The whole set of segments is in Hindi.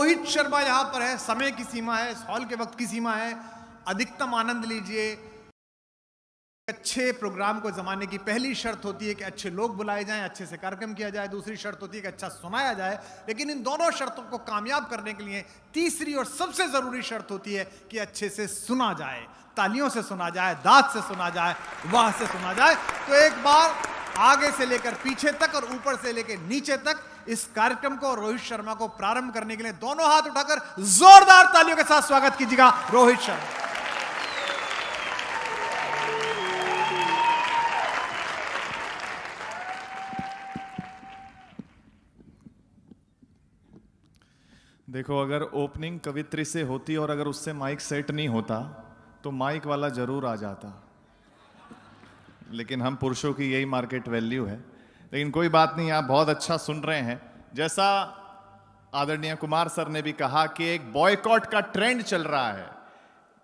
रोहित शर्मा यहां पर है। समय की सीमा है, इस हॉल के वक्त की सीमा है, अधिकतम आनंद लीजिए। अच्छे प्रोग्राम को जमाने की पहली शर्त होती है कि अच्छे लोग बुलाए जाएं, अच्छे से कार्यक्रम किया जाए। दूसरी शर्त होती है कि अच्छा सुनाया जाए। लेकिन इन दोनों शर्तों को कामयाब करने के लिए तीसरी और सबसे जरूरी शर्त होती है कि अच्छे से सुना जाए, तालियों से सुना जाए, दाद से सुना जाए, वाह से सुना जाए। तो एक बार आगे से लेकर पीछे तक और ऊपर से लेकर नीचे तक इस कार्यक्रम को, रोहित शर्मा को प्रारंभ करने के लिए दोनों हाथ उठाकर जोरदार तालियों के साथ स्वागत कीजिएगा रोहित शर्मा। देखो, अगर ओपनिंग कवित्री से होती और अगर उससे माइक सेट नहीं होता तो माइक वाला जरूर आ जाता, लेकिन हम पुरुषों की यही मार्केट वैल्यू है। लेकिन कोई बात नहीं, आप बहुत अच्छा सुन रहे हैं। जैसा आदरणीय कुमार सर ने भी कहा कि एक बॉयकॉट का ट्रेंड चल रहा है।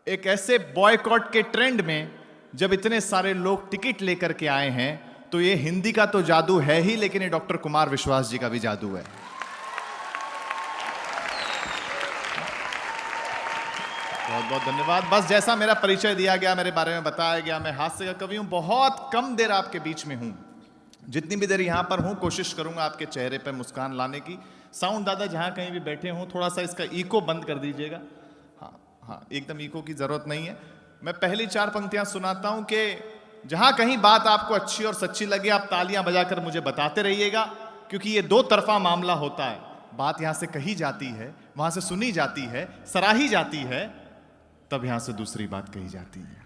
एक ऐसे बॉयकॉट के ट्रेंड में जब इतने सारे लोग टिकट लेकर के आए हैं तो ये हिंदी का तो जादू है ही, लेकिन ये डॉक्टर कुमार विश्वास जी का भी जादू है। बहुत बहुत धन्यवाद। बस जैसा मेरा परिचय दिया गया, मेरे बारे में बताया गया, मैं हास्य का कवि हूं। बहुत कम देर आपके बीच में हूं। जितनी भी देर यहां पर हूं कोशिश करूंगा आपके चेहरे पर मुस्कान लाने की। साउंड दादा जहां कहीं भी बैठे हों थोड़ा सा इसका इको बंद कर दीजिएगा। हाँ हाँ, एकदम इको की जरूरत नहीं है। मैं पहली 4 पंक्तियां सुनाता हूं कि जहां कहीं बात आपको अच्छी और सच्ची लगे आप तालियां बजाकर मुझे बताते रहिएगा, क्योंकि ये 2 तरफा मामला होता है। बात यहां से कही जाती है, वहां से सुनी जाती है, सराही जाती है, तब यहां से दूसरी बात कही जाती है।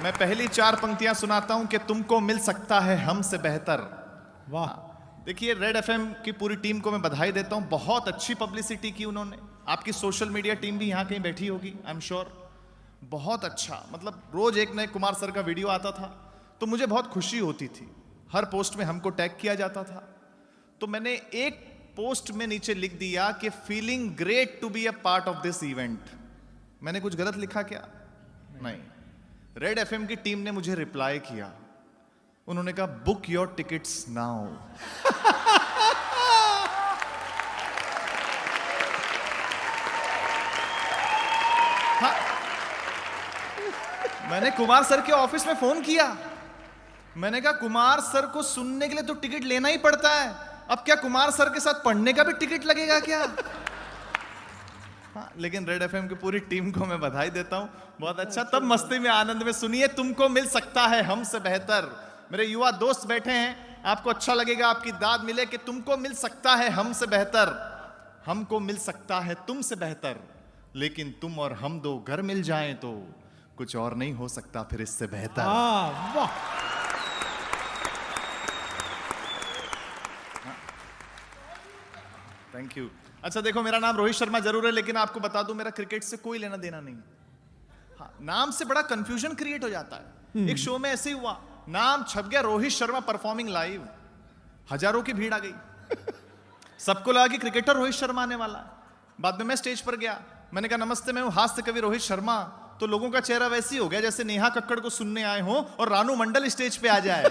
मैं पहली 4 पंक्तियां सुनाता हूं कि तुमको मिल सकता है हमसे बेहतर। वाह। देखिए, रेड एफएम की पूरी टीम को मैं बधाई देता हूं। बहुत अच्छी पब्लिसिटी की उन्होंने। आपकी सोशल मीडिया टीम भी यहां कहीं बैठी होगी, आई एम श्योर। बहुत अच्छा, मतलब रोज एक नए कुमार सर का वीडियो आता था तो मुझे बहुत खुशी होती थी। हर पोस्ट में हमको टैग किया जाता था। तो मैंने एक पोस्ट में नीचे लिख दिया कि feeling great to be a part of this event. मैंने कुछ गलत लिखा क्या? नहीं। रेड एफएम की टीम ने मुझे रिप्लाई किया। उन्होंने कहा बुक योर टिकट्स नाउ। हाँ, मैंने कुमार सर के ऑफिस में फोन किया। मैंने कहा कुमार सर को सुनने के लिए तो टिकट लेना ही पड़ता है, अब क्या कुमार सर के साथ पढ़ने का भी टिकट लगेगा क्या? हाँ, लेकिन रेड एफएम की पूरी टीम को मैं बधाई देता हूं। बहुत अच्छा। तब मस्ती में आनंद में सुनिए तुमको मिल सकता है हमसे बेहतर। मेरे युवा दोस्त बैठे हैं, आपको अच्छा लगेगा, आपकी दाद मिले कि तुमको मिल सकता है हमसे बेहतर, हमको मिल सकता है तुमसे बेहतर, लेकिन तुम और हम 2 घर मिल जाएं तो कुछ और नहीं हो सकता फिर इससे बेहतर। वाह। Thank you. अच्छा देखो, मेरा नाम रोहित शर्मा जरूर है, लेकिन आपको बता दूं मेरा क्रिकेट से कोई लेना देना नहीं। हाँ, नाम से बड़ा कंफ्यूजन क्रिएट हो जाता है। एक शो में ऐसे ही हुआ, नाम छप गया रोहित शर्मा परफॉर्मिंग लाइव, हजारों की भीड़ आ गई। सबको लगा कि क्रिकेटर रोहित शर्मा आने वाला। बाद में मैं स्टेज पर गया, मैंने कहा नमस्ते, मैं हूं हास्य कवि रोहित शर्मा। तो लोगों का चेहरा वैसे ही हो गया जैसे नेहा कक्कड़ को सुनने आए हो और रानू मंडल स्टेज पे आ जाए।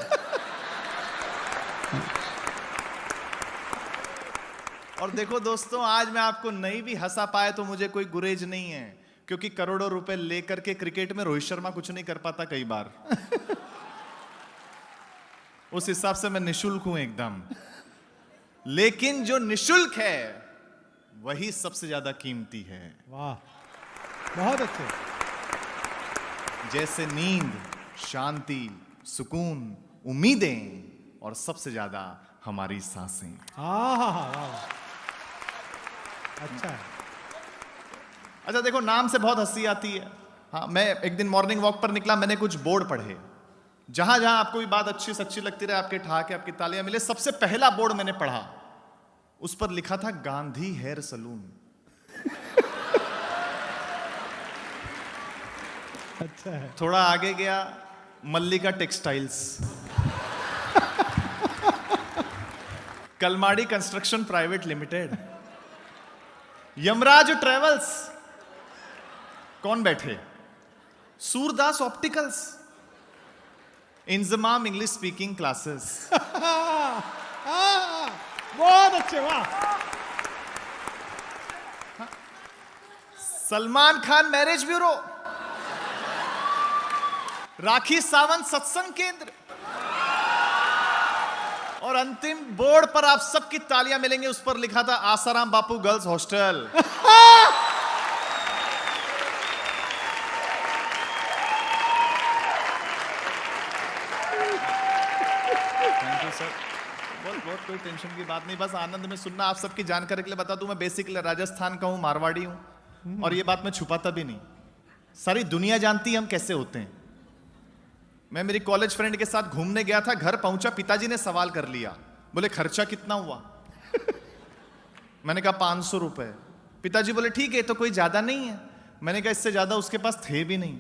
और देखो दोस्तों, आज मैं आपको नहीं भी हंसा पाए तो मुझे कोई गुरेज नहीं है, क्योंकि करोड़ों रुपए लेकर के क्रिकेट में रोहित शर्मा कुछ नहीं कर पाता कई बार। उस हिसाब से मैं निशुल्क हूं एकदम। लेकिन जो निशुल्क है वही सबसे ज्यादा कीमती है। वाह, बहुत अच्छे। जैसे नींद, शांति, सुकून, उम्मीदें और सबसे ज्यादा हमारी सांसें। अच्छा है। अच्छा देखो, नाम से बहुत हंसी आती है। हाँ, मैं एक दिन मॉर्निंग वॉक पर निकला, मैंने कुछ बोर्ड पढ़े। जहां जहां आपको भी बात अच्छी सच्ची लगती रहे, आपके ठहाके, आपकी तालियां मिले, सबसे पहला बोर्ड मैंने पढ़ा, उस पर लिखा था गांधी हेयर सलून। अच्छा है। थोड़ा आगे गया, Mallika textiles, Kalmadi construction private limited, Yamraj travels, कौन बैठे, Surdas opticals, Inzamam English speaking classes. बहुत अच्छे, वाह। सलमान खान मैरिज ब्यूरो, राखी सावंत सत्संग केंद्र, और अंतिम बोर्ड पर आप सबकी तालियां मिलेंगे, उस पर लिखा था Asaram Bapu girls hostel. Thank you sir. बहुत कोई टेंशन की बात नहीं, बस आनंद में सुनना। आप सबकी जानकारी के लिए बता दूं, मैं बेसिकली राजस्थान का हूं, मारवाड़ी हूं, और ये बात मैं छुपाता भी नहीं, सारी दुनिया जानती है हम कैसे होते हैं। मैं मेरी कॉलेज फ्रेंड के साथ घूमने गया था, घर पहुंचा, पिताजी ने सवाल कर लिया, बोले खर्चा कितना हुआ? मैंने कहा 500 रुपए। पिताजी बोले ठीक है, तो कोई ज्यादा नहीं है। मैंने कहा इससे ज्यादा उसके पास थे भी नहीं।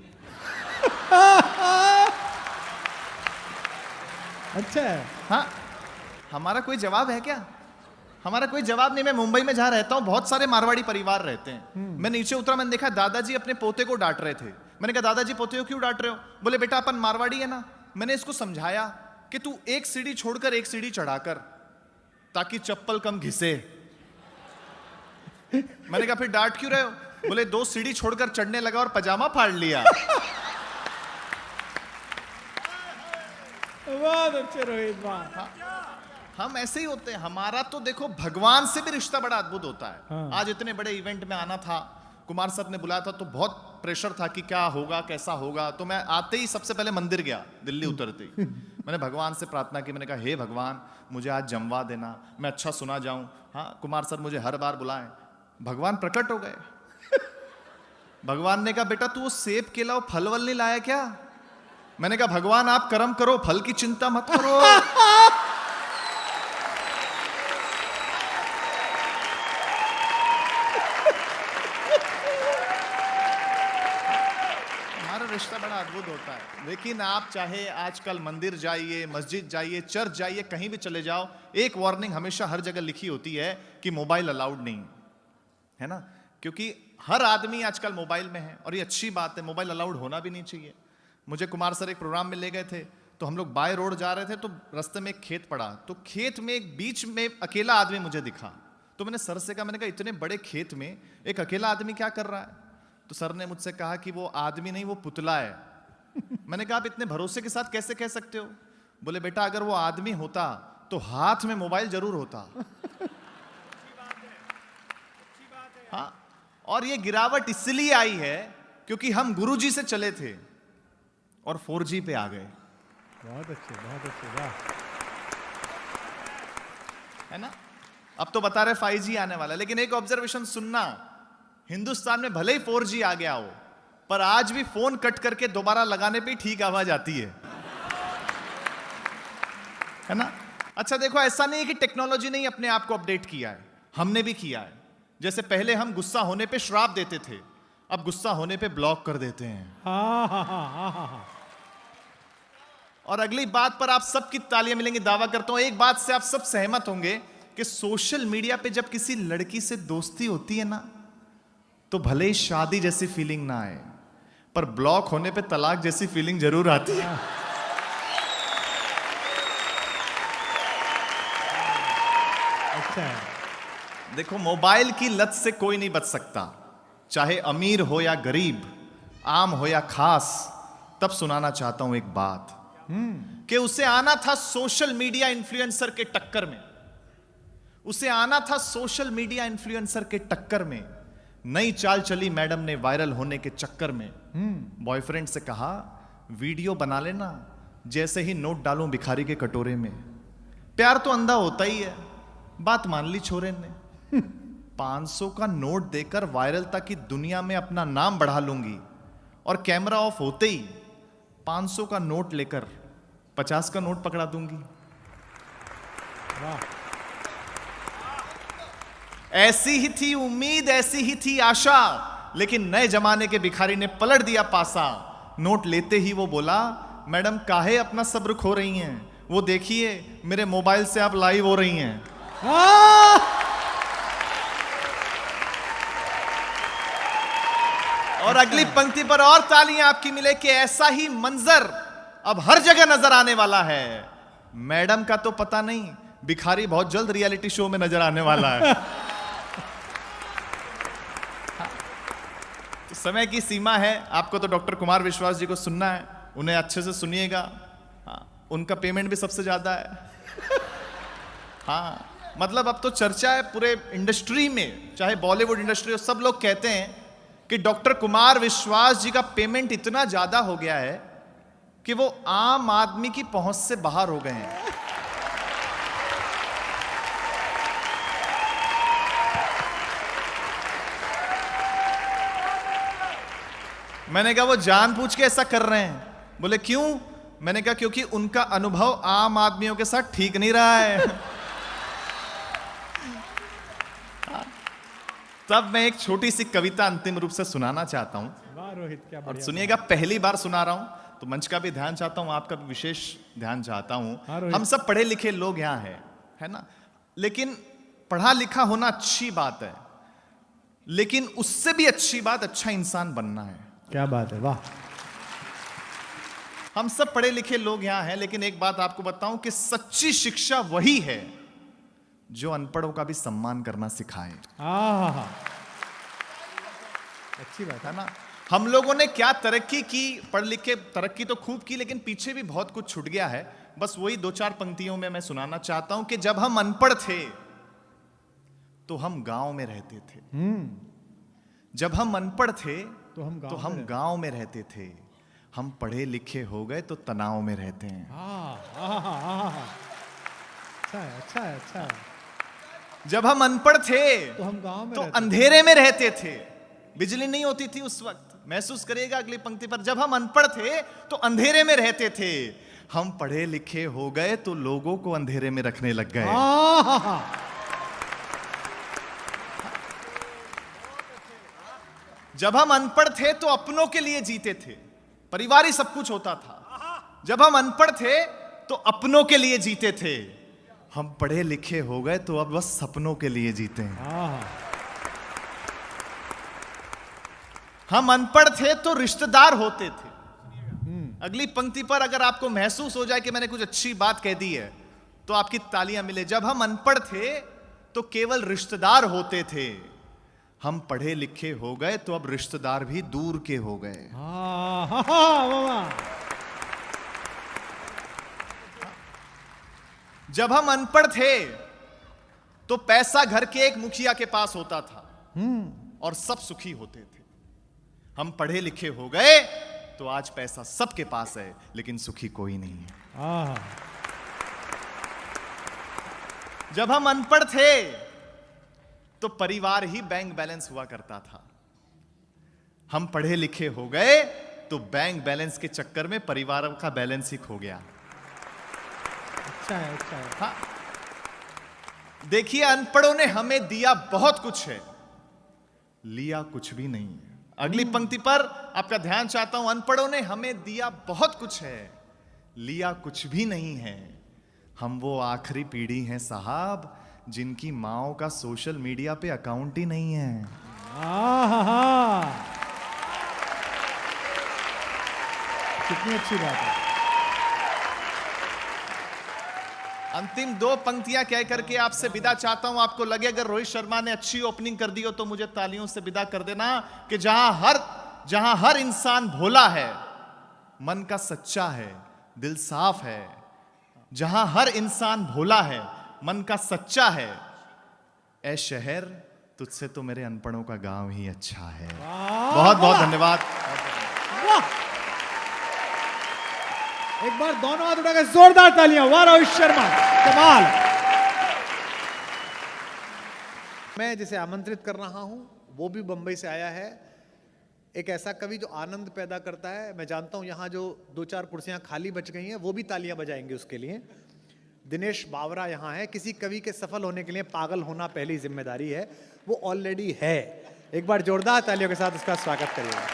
अच्छा है। हाँ, हमारा कोई जवाब है क्या? हमारा कोई जवाब नहीं। मैं मुंबई में जहां रहता हूं, बहुत सारे मारवाड़ी परिवार रहते हैं। मैं नीचे उतरा, मैंने देखा दादाजी अपने पोते को डांट रहे थे। मैंने कहा दादाजी पोते को क्यों डांट रहे हो? बोले बेटा अपन मारवाड़ी है ना। मैंने इसको समझाया कि तू एक सीढ़ी छोड़कर एक सीढ़ी चढ़ाकर, ताकि चप्पल कम घिसे। मैंने कहा फिर डांट क्यों रहे हो? बोले 2 सीढ़ी छोड़कर चढ़ने लगा और पजामा फाड़ लिया। बहुत अच्छे रोहित, वाह। हम ऐसे ही होते हैं। हमारा तो देखो भगवान से भी रिश्ता बड़ा अद्भुत होता है। हाँ। आज इतने बड़े इवेंट में आना था, कुमार साहब ने बुलाया था, तो बहुत प्रेशर था कि क्या होगा, कैसा होगा। तो मैं आते ही सबसे पहले मंदिर गया, दिल्ली उतरते ही मैंने भगवान से प्रार्थना की। मैंने कहा हे भगवान, मुझे आज जमवा देना, मैं अच्छा सुना जाऊं। हाँ, कुमार सर मुझे हर बार बुलाएं। भगवान प्रकट हो गए। भगवान ने कहा बेटा तू वो सेब केला वो फल वल नहीं लाया क्या? मैंने कहा भगवान आप कर्म करो, फल की चिंता मत करो। रिश्ता बड़ा अद्भुत होता है। लेकिन आप चाहे आजकल मंदिर जाइए, मस्जिद जाइए, चर्च जाइए, कहीं भी चले जाओ, एक वार्निंग हमेशा हर जगह लिखी होती है कि मोबाइल अलाउड नहीं है ना, क्योंकि हर आदमी आजकल मोबाइल में है। और ये अच्छी बात है, मोबाइल अलाउड होना भी नहीं चाहिए। मुझे कुमार सर एक प्रोग्राम में ले गए थे, तो हम लोग बाय रोड जा रहे थे, तो रास्ते में एक खेत पड़ा, तो खेत में एक बीच में अकेला आदमी मुझे दिखा। तो मैंने सर से कहा, मैंने कहा इतने बड़े खेत में एक अकेला आदमी क्या कर रहा है? तो सर ने मुझसे कहा कि वो आदमी नहीं, वो पुतला है। मैंने कहा आप इतने भरोसे के साथ कैसे कह सकते हो? बोले बेटा अगर वो आदमी होता तो हाथ में मोबाइल जरूर होता। हाँ, और ये गिरावट इसलिए आई है क्योंकि हम गुरुजी से चले थे और 4G पे आ गए। बहुत अच्छे, वाह। है ना? अब तो बता रहे 5G आने वाला है, लेकिन एक ऑब्जर्वेशन सुनना, हिंदुस्तान में भले ही 4G आ गया हो, पर आज भी फोन कट करके दोबारा लगाने पे ठीक आवाज आती है ना? अच्छा देखो, ऐसा नहीं है कि टेक्नोलॉजी ने अपने आप को अपडेट किया है, हमने भी किया है। जैसे पहले हम गुस्सा होने पे श्राप देते थे, अब गुस्सा होने पे ब्लॉक कर देते हैं। हाँ। और अगली बात पर आप सबकी तालियां मिलेंगी, दावा करता हूं। एक बात से आप सब सहमत होंगे कि सोशल मीडिया पे जब किसी लड़की से दोस्ती होती है ना, तो भले ही शादी जैसी फीलिंग ना आए, पर ब्लॉक होने पे तलाक जैसी फीलिंग जरूर आती है। अच्छा है। देखो, मोबाइल की लत से कोई नहीं बच सकता, चाहे अमीर हो या गरीब, आम हो या खास। तब सुनाना चाहता हूं एक बात कि उसे आना था सोशल मीडिया इन्फ्लुएंसर के टक्कर में। उसे आना था सोशल मीडिया इन्फ्लुएंसर के टक्कर में। नई चाल चली मैडम ने वायरल होने के चक्कर में। बॉयफ्रेंड से कहा वीडियो बना लेना, जैसे ही नोट डालूं भिखारी के कटोरे में। प्यार तो अंधा होता ही है, बात मान ली छोरे ने। 500 का नोट देकर वायरल तक की दुनिया में अपना नाम बढ़ा लूंगी, और कैमरा ऑफ होते ही 500 का नोट लेकर 50 का नोट पकड़ा दूंगी। वाह। ऐसी ही थी उम्मीद, ऐसी ही थी आशा, लेकिन नए जमाने के भिखारी ने पलट दिया पासा। नोट लेते ही वो बोला, मैडम काहे अपना सब्र खो रही हैं? वो देखिए मेरे मोबाइल से आप लाइव हो रही हैं। और अगली पंक्ति पर और तालियां आपकी मिले कि ऐसा ही मंजर अब हर जगह नजर आने वाला है। मैडम का तो पता नहीं, भिखारी बहुत जल्द रियलिटी शो में नजर आने वाला है। समय की सीमा है, आपको तो डॉक्टर कुमार विश्वास जी को सुनना है, उन्हें अच्छे से सुनिएगा। हाँ, उनका पेमेंट भी सबसे ज्यादा है। हाँ, मतलब अब तो चर्चा है पूरे इंडस्ट्री में, चाहे बॉलीवुड इंडस्ट्री हो, सब लोग कहते हैं कि डॉक्टर कुमार विश्वास जी का पेमेंट इतना ज्यादा हो गया है कि वो आम आदमी की पहुंच से बाहर हो गए हैं। मैंने कहा वो जानबूझ के ऐसा कर रहे हैं? बोले क्यों? मैंने कहा क्योंकि उनका अनुभव आम आदमियों के साथ ठीक नहीं रहा है। तब मैं एक छोटी सी कविता अंतिम रूप से सुनाना चाहता हूं। वाह रोहित, क्या और बढ़िया। सुनिएगा, पहली बार सुना रहा हूं तो मंच का भी ध्यान चाहता हूं, आपका भी विशेष ध्यान चाहता हाँ, हूं। रोहित। हम सब पढ़े लिखे लोग यहां हैं, है ना? लेकिन पढ़ा लिखा होना अच्छी बात है, लेकिन उससे भी अच्छी बात अच्छा इंसान बनना है। क्या बात है, वाह। हम सब पढ़े लिखे लोग यहां हैं, लेकिन एक बात आपको बताऊं कि सच्ची शिक्षा वही है जो अनपढ़ों का भी सम्मान करना सिखाए, हाँ, अच्छी बात है ना? हम लोगों ने क्या तरक्की की, पढ़ लिख के तरक्की तो खूब की, लेकिन पीछे भी बहुत कुछ छूट गया है। बस वही दो चार पंक्तियों में मैं सुनाना चाहता हूं कि जब हम अनपढ़ थे तो हम गांव में रहते थे। जब हम अनपढ़ थे तो हम गांव में रहते थे। हम पढ़े लिखे हो गए तो तनाव में रहते हैं। अच्छा है, अच्छा है, अच्छा है। जब हम अनपढ़ थे तो हम गांव में तो रहते अंधेरे में रहते थे, बिजली नहीं होती थी उस वक्त। महसूस करिएगा अगली पंक्ति पर, जब हम अनपढ़ थे तो अंधेरे में रहते थे। हम पढ़े लिखे हो गए तो लोगों को अंधेरे में रखने लग गए। जब हम अनपढ़ थे तो अपनों के लिए जीते थे, परिवार ही सब कुछ होता था। जब हम अनपढ़ थे तो अपनों के लिए जीते थे। हम पढ़े लिखे हो गए तो अब बस सपनों के लिए जीते हैं। हम अनपढ़ थे तो रिश्तेदार होते थे। अगली पंक्ति पर अगर आपको महसूस हो जाए कि मैंने कुछ अच्छी बात कह दी है तो आपकी तालियां मिले। जब हम अनपढ़ थे तो केवल रिश्तेदार होते थे। हम पढ़े लिखे हो गए तो अब रिश्तेदार भी दूर के हो गए। जब हम अनपढ़ थे तो पैसा घर के एक मुखिया के पास होता था और सब सुखी होते थे। हम पढ़े लिखे हो गए तो आज पैसा सबके पास है, लेकिन सुखी कोई नहीं है। जब हम अनपढ़ थे तो परिवार ही बैंक बैलेंस हुआ करता था। हम पढ़े लिखे हो गए तो बैंक बैलेंस के चक्कर में परिवार का बैलेंस ही खो गया। अच्छा है, अच्छा है। हाँ, देखिए, अनपढ़ों ने हमें दिया बहुत कुछ है, लिया कुछ भी नहीं है। अगली पंक्ति पर आपका ध्यान चाहता हूं, अनपढ़ों ने हमें दिया बहुत कुछ है, लिया कुछ भी नहीं है। हम वो आखिरी पीढ़ी हैं साहब जिनकी माओ का सोशल मीडिया पे अकाउंट ही नहीं है। कितनी अच्छी बात है। अंतिम दो पंक्तियां कह करके आपसे विदा चाहता हूं। आपको लगे अगर रोहित शर्मा ने अच्छी ओपनिंग कर दी हो तो मुझे तालियों से विदा कर देना कि जहां हर इंसान भोला है, मन का सच्चा है, दिल साफ है, जहां हर इंसान भोला है, मन का सच्चा है, ए शहर तुझसे तो मेरे अनपढ़ों का गांव ही अच्छा है। बहुत बहुत धन्यवाद। एक बार दोनों हाथ उठाकर जोरदार तालियां। वाह रोहित शर्मा, कमाल। मैं जिसे आमंत्रित कर रहा हूं वो भी बंबई से आया है। एक ऐसा कवि जो आनंद पैदा करता है। मैं जानता हूं यहां जो दो चार कुर्सियां खाली बच गई हैं वो भी तालियां बजाएंगे उसके लिए। दिनेश बावरा यहां है। किसी कवि के सफल होने के लिए पागल होना पहली जिम्मेदारी है, वो ऑलरेडी है। एक बार जोरदार तालियों के साथ उसका स्वागत करिएगा।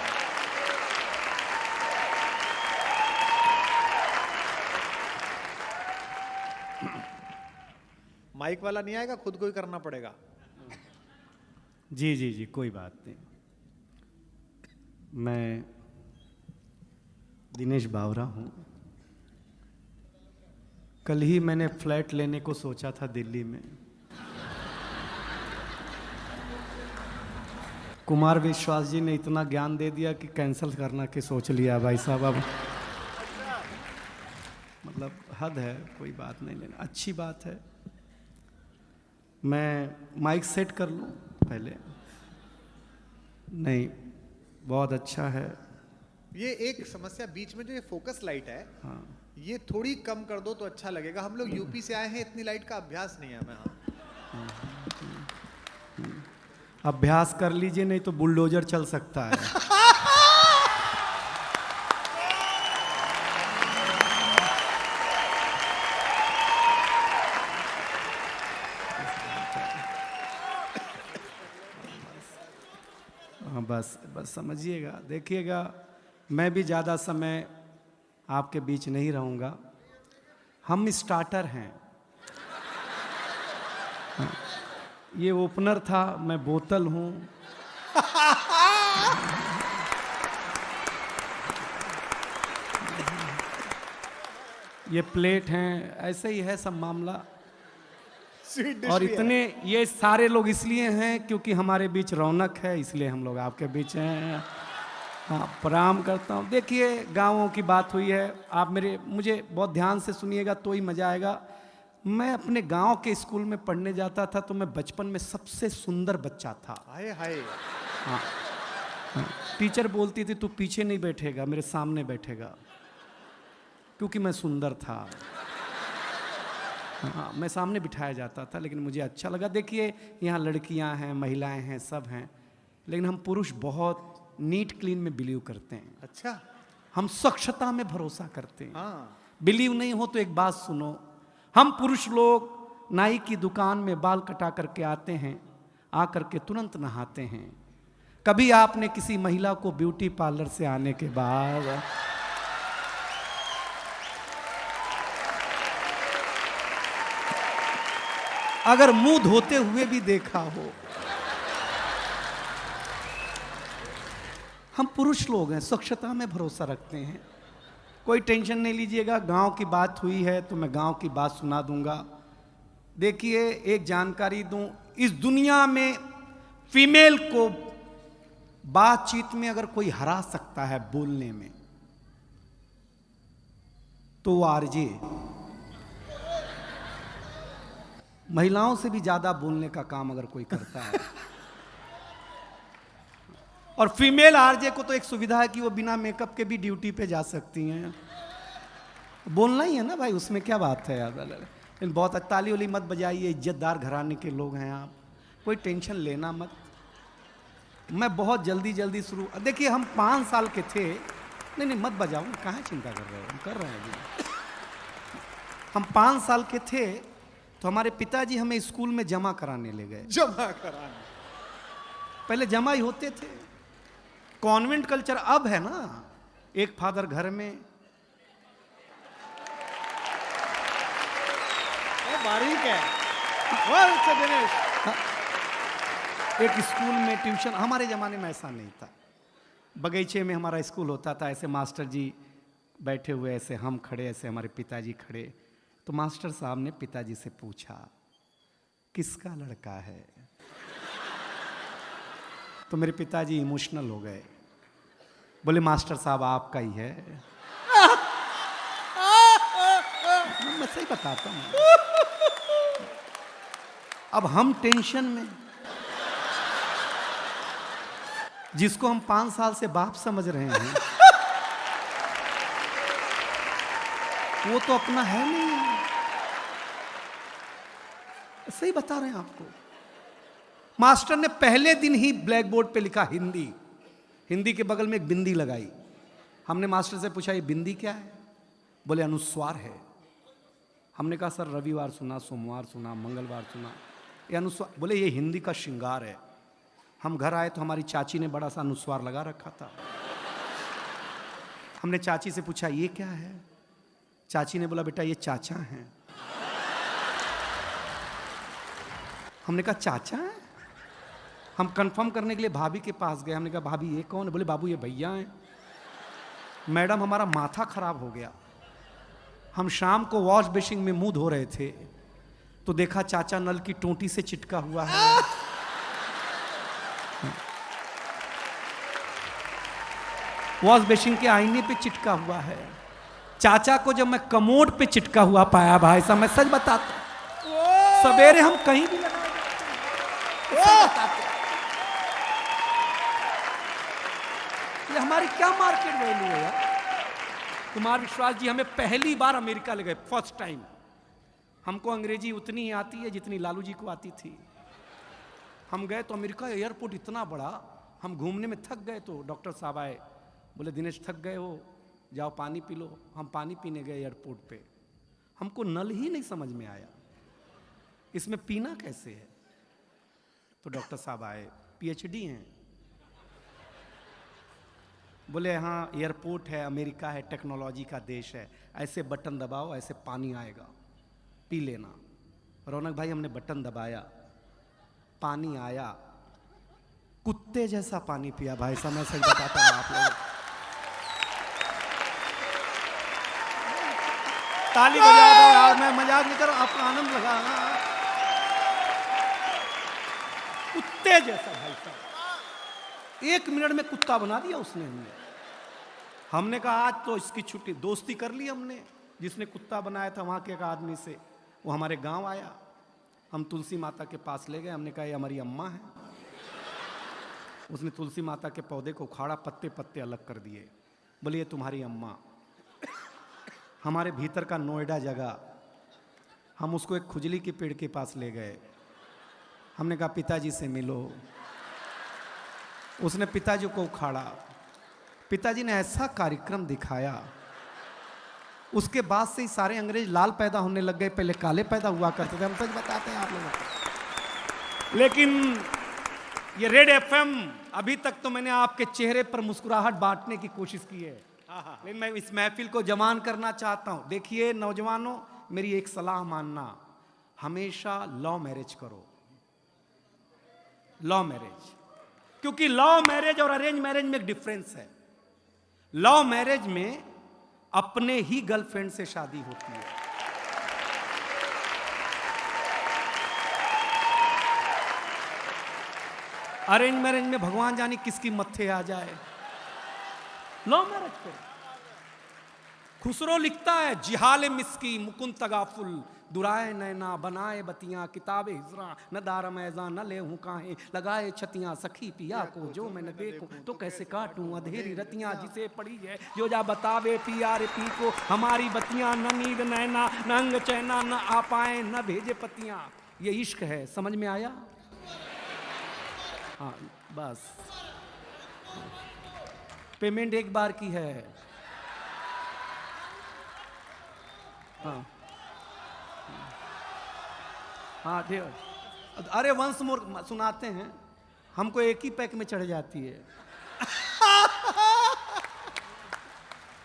माइक वाला नहीं आएगा, खुद को ही करना पड़ेगा। जी जी जी, कोई बात नहीं। मैं दिनेश बावरा हूँ। कल ही मैंने फ्लैट लेने को सोचा था दिल्ली में। कुमार विश्वास जी ने इतना ज्ञान दे दिया कि कैंसिल करना के सोच लिया भाई साहब। अब मतलब हद है, कोई बात नहीं लेना, अच्छी बात है। मैं माइक सेट कर लूँ पहले? नहीं, बहुत अच्छा है। ये एक समस्या बीच में जो ये फोकस लाइट है, हाँ, ये थोड़ी कम कर दो तो अच्छा लगेगा। हम लोग यूपी से आए हैं, इतनी लाइट का अभ्यास नहीं है हमें। हाँ, अभ्यास कर लीजिए, नहीं तो बुलडोजर चल सकता है। हाँ, बस बस समझिएगा, देखिएगा, मैं भी ज़्यादा समय आपके बीच नहीं रहूँगा। हम स्टार्टर हैं। हाँ, ये ओपनर था, मैं बोतल हूँ। ये प्लेट हैं, ऐसे ही है सब मामला। स्वीट डिश और भी है। इतने ये सारे लोग इसलिए हैं क्योंकि हमारे बीच रौनक है, इसलिए हम लोग आपके बीच हैं। हाँ, प्रणाम करता हूँ। देखिए, गाँवों की बात हुई है, आप मुझे बहुत ध्यान से सुनिएगा तो ही मज़ा आएगा। मैं अपने गांव के स्कूल में पढ़ने जाता था तो मैं बचपन में सबसे सुंदर बच्चा था। हाय हाय। हाँ, हाँ, टीचर बोलती थी तू पीछे नहीं बैठेगा, मेरे सामने बैठेगा, क्योंकि मैं सुंदर था। हाँ, मैं सामने बिठाया जाता था, लेकिन मुझे अच्छा लगा। देखिए, यहाँ लड़कियाँ हैं, महिलाएं हैं, सब हैं, लेकिन हम पुरुष बहुत नीट क्लीन में बिलीव करते हैं। अच्छा। हम स्वच्छता में भरोसा करते हैं। हाँ, बिलीव नहीं हो तो एक बात सुनो, हम पुरुष लोग नाई की दुकान में बाल कटा करके आते हैं, आकर के तुरंत नहाते हैं। कभी आपने किसी महिला को ब्यूटी पार्लर से आने के बाद अगर मुंह धोते हुए भी देखा हो? हम पुरुष लोग हैं, स्वच्छता में भरोसा रखते हैं। कोई टेंशन नहीं लीजिएगा, गांव की बात हुई है तो मैं गांव की बात सुना दूंगा। देखिए, एक जानकारी दूं, इस दुनिया में फीमेल को बातचीत में अगर कोई हरा सकता है बोलने में, तो वो आरजे। महिलाओं से भी ज्यादा बोलने का काम अगर कोई करता है। और फीमेल आरजे को तो एक सुविधा है कि वो बिना मेकअप के भी ड्यूटी पे जा सकती हैं। बोलना ही है ना भाई, उसमें क्या बात है यार। लेकिन बहुत ताली वाली मत बजाइए, इज्जतदार घराने के लोग हैं आप, कोई टेंशन लेना मत। मैं बहुत जल्दी शुरू, देखिए हम 5 साल के थे। नहीं मत बजाओ, कहाँ चिंता कर रहे हो, हम कर रहे हैं अभी। हम 5 साल के थे तो हमारे पिताजी हमें स्कूल में जमा कराने ले गए। जमा कराने। पहले जमा ही होते थे, कॉन्वेंट कल्चर अब है ना। एक फादर घर में, बारीक है। वाह दिनेश। एक स्कूल में ट्यूशन। हमारे ज़माने में ऐसा नहीं था। बगीचे में हमारा स्कूल होता था, ऐसे मास्टर जी बैठे हुए, ऐसे हम खड़े, ऐसे हमारे पिताजी खड़े। तो मास्टर साहब ने पिताजी से पूछा, किसका लड़का है? तो मेरे पिताजी इमोशनल हो गए, बोले मास्टर साहब आपका ही है। मैं सही बताता हूँ। अब हम टेंशन में, जिसको हम 5 साल से बाप समझ रहे हैं, वो तो अपना है नहीं। सही बता रहे हैं आपको। मास्टर ने पहले दिन ही ब्लैक बोर्ड पे लिखा हिंदी, हिंदी के बगल में एक बिंदी लगाई। हमने मास्टर से पूछा ये बिंदी क्या है? बोले अनुस्वार है। हमने कहा सर रविवार सुना, सोमवार सुना, मंगलवार सुना, ये अनुस्वार। बोले ये हिंदी का श्रृंगार है। हम घर आए तो हमारी चाची ने बड़ा सा अनुस्वार लगा रखा था। हमने चाची से पूछा ये क्या है? चाची ने बोला बेटा ये चाचा हैं। हमने कहा चाचा है? हम कंफर्म करने के लिए भाभी के पास गए। हमने कहा भाभी ये कौन है? बोले बाबू ये भैया हैं। मैडम हमारा माथा खराब हो गया। हम शाम को वॉश बेसिन में मुंह धो रहे थे तो देखा चाचा नल की टोंटी से चिटका हुआ है। वॉश बेसिन के आईने पे चिटका हुआ है। चाचा को जब मैं कमोड पे चिटका हुआ पाया भाई साहब, मैं सच बताता हूं, सवेरे हम कहीं भी लगा ये हमारी क्या मार्केट वैल्यू है यार। कुमार विश्वास जी हमें पहली बार अमेरिका ले गए, फर्स्ट टाइम। हमको अंग्रेजी उतनी ही आती है जितनी लालू जी को आती थी। हम गए तो अमेरिका एयरपोर्ट इतना बड़ा, हम घूमने में थक गए तो डॉक्टर साहब आए, बोले दिनेश थक गए हो, जाओ पानी पी लो। हम पानी पीने गए एयरपोर्ट पे, हमको नल ही नहीं समझ में आया, इसमें पीना कैसे है। तो डॉक्टर साहब आए, पीएचडी हैं, बोले हाँ एयरपोर्ट है, अमेरिका है, टेक्नोलॉजी का देश है, ऐसे बटन दबाओ ऐसे पानी आएगा, पी लेना। रौनक भाई हमने बटन दबाया, पानी आया, कुत्ते जैसा पानी पिया भाई साहब, मैं सही बताता हूँ आप लोग। ताली बजा दो यार, मैं मजाक नहीं कर रहा, आपको आनंद लगा। कुत्ते जैसा भाई साहब, 1 मिनट में कुत्ता बना दिया उसने। हमने कहा आज तो इसकी छुट्टी, दोस्ती कर ली हमने। जिसने कुत्ता बनाया था वहां के एक आदमी से, वो हमारे गांव आया, हम तुलसी माता के पास ले गए। हमने कहा ये हमारी अम्मा है। उसने तुलसी माता के पौधे को उखाड़ा, पत्ते पत्ते अलग कर दिए, बोले ये तुम्हारी अम्मा। हमारे भीतर का नोएडा जगह, हम उसको एक खुजली के पेड़ के पास ले गए। हमने कहा पिताजी से मिलो। उसने पिताजी को उखाड़ा, पिताजी ने ऐसा कार्यक्रम दिखाया, उसके बाद से ही सारे अंग्रेज लाल पैदा होने लग गए, पहले काले पैदा हुआ करते थे। हम सच बताते हैं आप लोगों को। लेकिन ये रेड एफएम, अभी तक तो मैंने आपके चेहरे पर मुस्कुराहट बांटने की कोशिश की है, लेकिन मैं इस महफिल को जमान करना चाहता हूं। देखिए नौजवानों, मेरी एक सलाह मानना, हमेशा लव मैरिज करो, लव मैरिज। क्योंकि लव मैरिज और अरेंज मैरिज में एक डिफरेंस है। लव मैरिज में अपने ही गर्लफ्रेंड से शादी होती है, अरेंज मैरिज में भगवान जाने किसकी मत्थे आ जाए। लव मैरिज करो। खुसरो लिखता है, जिहाल मिस्की मुकुंद तगाफुल, दुराए नैना बनाए बतियां, किताबे हिजरा न दार मैज़ा न ले हूँ काहे, लगाए छतियां सखी पिया को, जो मैं न देखूं तो कैसे काटूं अधेरी रतियां, जिसे पड़ी है जो जा बतावे पिया रे पी को, हमारी बतियां न नींद नैना न अंग चैना, न आ पाए न भेजे पतियां। ये इश्क है, समझ में आया? हाँ बस, पेमेंट एक बार की है। हाँ हाँ ठीक। अरे वंस मोर सुनाते हैं, हमको एक ही पैक में चढ़ जाती है।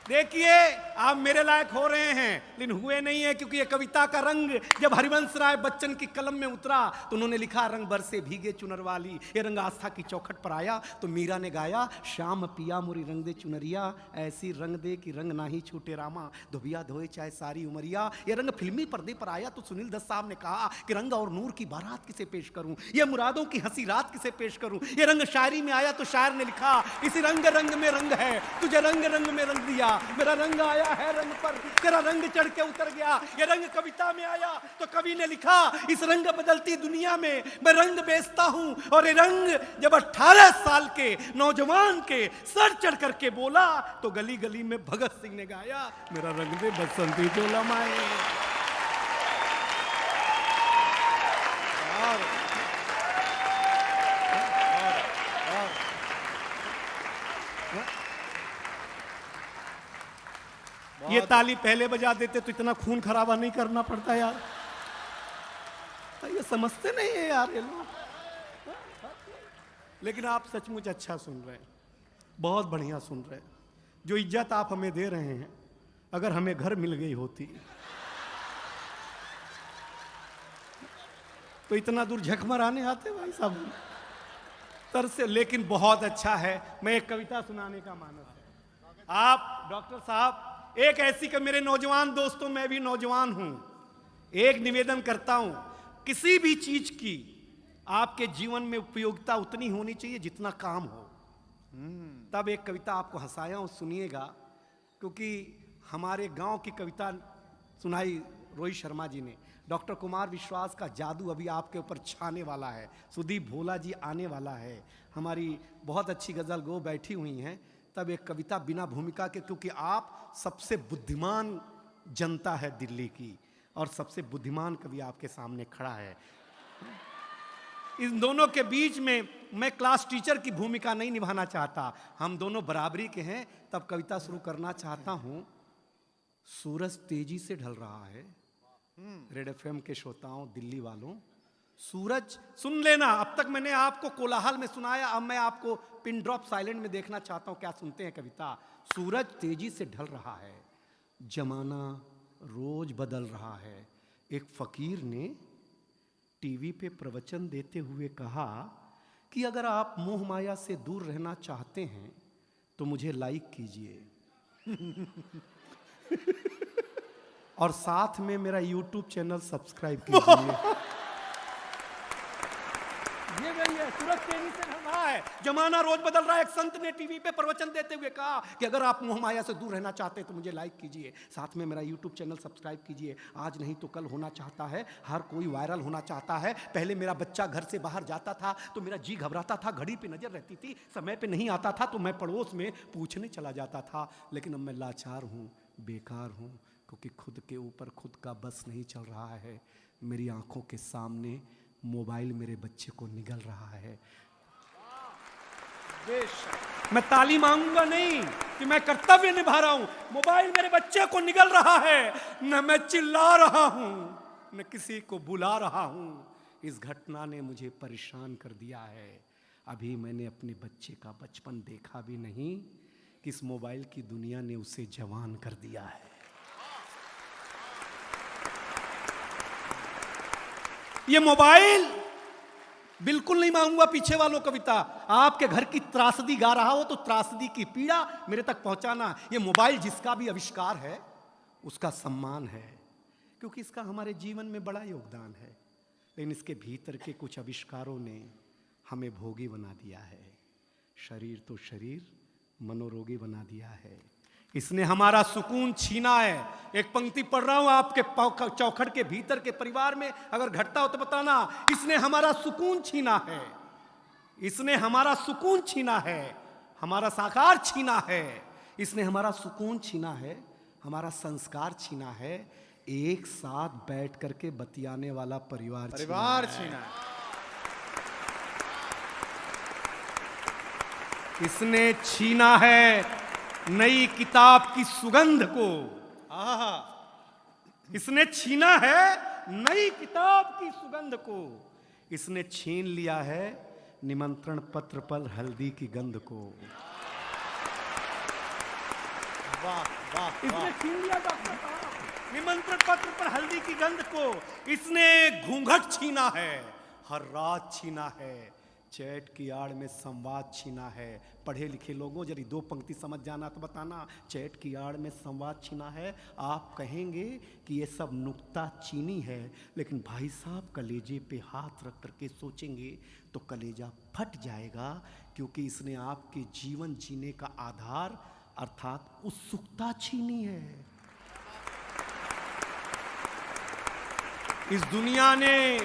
देखिए आप मेरे लायक हो रहे हैं, लेकिन हुए नहीं है, क्योंकि ये कविता का रंग जब हरिवंश राय बच्चन की कलम में उतरा तो उन्होंने लिखा, रंग बरसे भीगे चुनर वाली। ये रंग आस्था की चौखट पर आया तो मीरा ने गाया, श्याम पिया मुरी रंग दे चुनरिया, ऐसी रंग दे कि रंग ना ही छूटे रामा, धोबिया धोए चाहे सारी उमरिया। ये रंग फिल्मी पर्दे पर आया तो सुनील दत्त साहब ने कहा कि रंग और नूर की बारात किसे पेश करूं, ये मुरादों की हंसी रात किसे पेश करूं। ये रंग शायरी में आया तो शायर ने लिखा, इस रंग रंग में रंग है, तुझे रंग रंग में रंग दिया, मेरा रंग आया है रंग पर, तेरा रंग चढ़ के उतर गया। ये रंग कविता में आया तो कवि ने लिखा, इस रंग बदलती दुनिया में मैं रंग बेचता हूं। और ये रंग जब 18 साल के नौजवान के सर चढ़ करके बोला तो गली गली में भगत सिंह ने गाया, मेरा रंग दे बसंती चोला माए। ये ताली पहले बजा देते तो इतना खून खराबा नहीं करना पड़ता यार। ये समझते नहीं है यार ये लोग। लेकिन आप सचमुच अच्छा सुन रहे हैं, बहुत बढ़िया सुन रहे हैं। जो इज्जत आप हमें दे रहे हैं, अगर हमें घर मिल गई होती तो इतना दूर झक मराने आते भाई साहब तर से। लेकिन बहुत अच्छा है। मैं एक कविता सुनाने का मानस है। आप डॉक्टर साहब एक ऐसी कि मेरे नौजवान दोस्तों, मैं भी नौजवान हूं, एक निवेदन करता हूं, किसी भी चीज की आपके जीवन में उपयोगिता उतनी होनी चाहिए जितना काम हो। तब एक कविता आपको हंसाया हूं, सुनिएगा, क्योंकि हमारे गांव की कविता सुनाई रोहित शर्मा जी ने। डॉक्टर कुमार विश्वास का जादू अभी आपके ऊपर छाने वाला है। सुदीप भोला जी आने वाला है, हमारी बहुत अच्छी गजल गो बैठी हुई हैं। तब एक कविता बिना भूमिका के, क्योंकि आप सबसे बुद्धिमान जनता है दिल्ली की और सबसे बुद्धिमान कवि आपके सामने खड़ा है। इन दोनों के बीच में मैं क्लास टीचर की भूमिका नहीं निभाना चाहता, हम दोनों बराबरी के हैं। तब कविता शुरू करना चाहता हूं। सूरज तेजी से ढल रहा है। रेड एफएम के श्रोताओं, दिल्ली वालों, सूरज सुन लेना। अब तक मैंने आपको कोलाहल में सुनाया, अब मैं आपको पिन ड्रॉप साइलेंट में देखना चाहता हूं क्या सुनते हैं कविता। सूरज तेजी से ढल रहा है, जमाना रोज बदल रहा है। एक फकीर ने टीवी पे प्रवचन देते हुए कहा कि अगर आप मोह माया से दूर रहना चाहते हैं तो मुझे लाइक कीजिए और साथ में मेरा YouTube चैनल सब्सक्राइब कीजिए। ये वही है, सूरज तेजी से ढल रहा है, जमाना रोज बदल रहा है। एक संत ने टीवी पे प्रवचन देते हुए कहा कि अगर आप मोह माया से दूर रहना चाहते हैं तो मुझे लाइक कीजिए, साथ में मेरा YouTube चैनल सब्सक्राइब कीजिए। आज नहीं तो कल होना चाहता है, हर कोई वायरल होना चाहता है। पहले मेरा बच्चा घर से बाहर जाता था तो मेरा जी घबराता था, घड़ी पे नजर रहती थी, समय पे नहीं आता था तो मैं पड़ोस में पूछने चला जाता था। लेकिन अब मैं लाचार हूँ, बेकार हूँ, क्योंकि खुद के ऊपर खुद का बस नहीं चल रहा है। मेरी आंखों के सामने मोबाइल मेरे बच्चे को निगल रहा है। मैं ताली मांगूंगा नहीं कि मैं कर्तव्य निभा रहा हूं, मोबाइल मेरे बच्चे को निगल रहा है। न मैं चिल्ला रहा हूं, न किसी को बुला रहा हूं। इस घटना ने मुझे परेशान कर दिया है। अभी मैंने अपने बच्चे का बचपन देखा भी नहीं कि इस मोबाइल की दुनिया ने उसे जवान कर दिया है। ये मोबाइल, बिल्कुल नहीं मांगूंगा पीछे वालों कविता, आपके घर की त्रासदी गा रहा हो तो त्रासदी की पीड़ा मेरे तक पहुंचाना। ये मोबाइल जिसका भी आविष्कार है उसका सम्मान है, क्योंकि इसका हमारे जीवन में बड़ा योगदान है। लेकिन इसके भीतर के कुछ आविष्कारों ने हमें भोगी बना दिया है। शरीर तो शरीर, मनोरोगी बना दिया है। इसने हमारा सुकून छीना है। एक पंक्ति पढ़ रहा हूं आपके चौखट के भीतर के परिवार में अगर घटता हो तो बताना। इसने हमारा सुकून छीना है, इसने हमारा सुकून छीना है, हमारा साकार छीना है। इसने हमारा सुकून छीना है, हमारा संस्कार छीना है। एक साथ बैठ करके बतियाने वाला परिवार छीना है। इसने छीना है नई किताब की सुगंध को। इसने छीना है नई किताब की सुगंध को। इसने छीन लिया है निमंत्रण पत्र पर हल्दी की गंध को। वाह वाह, इसने छीन लिया डॉक्टर साहब निमंत्रण पत्र पर हल्दी की गंध को। इसने घूंघट छीना है, हर रात छीना है, चैट की आड़ में संवाद छीना है। पढ़े लिखे लोगों जरी दो पंक्ति समझ जाना तो बताना। चैट की आड़ में संवाद छीना है। आप कहेंगे कि ये सब नुक्ता चीनी है, लेकिन भाई साहब कलेजे पे हाथ रख करके सोचेंगे तो कलेजा फट जाएगा, क्योंकि इसने आपके जीवन जीने का आधार अर्थात उत्सुकता छीनी है। इस दुनिया ने,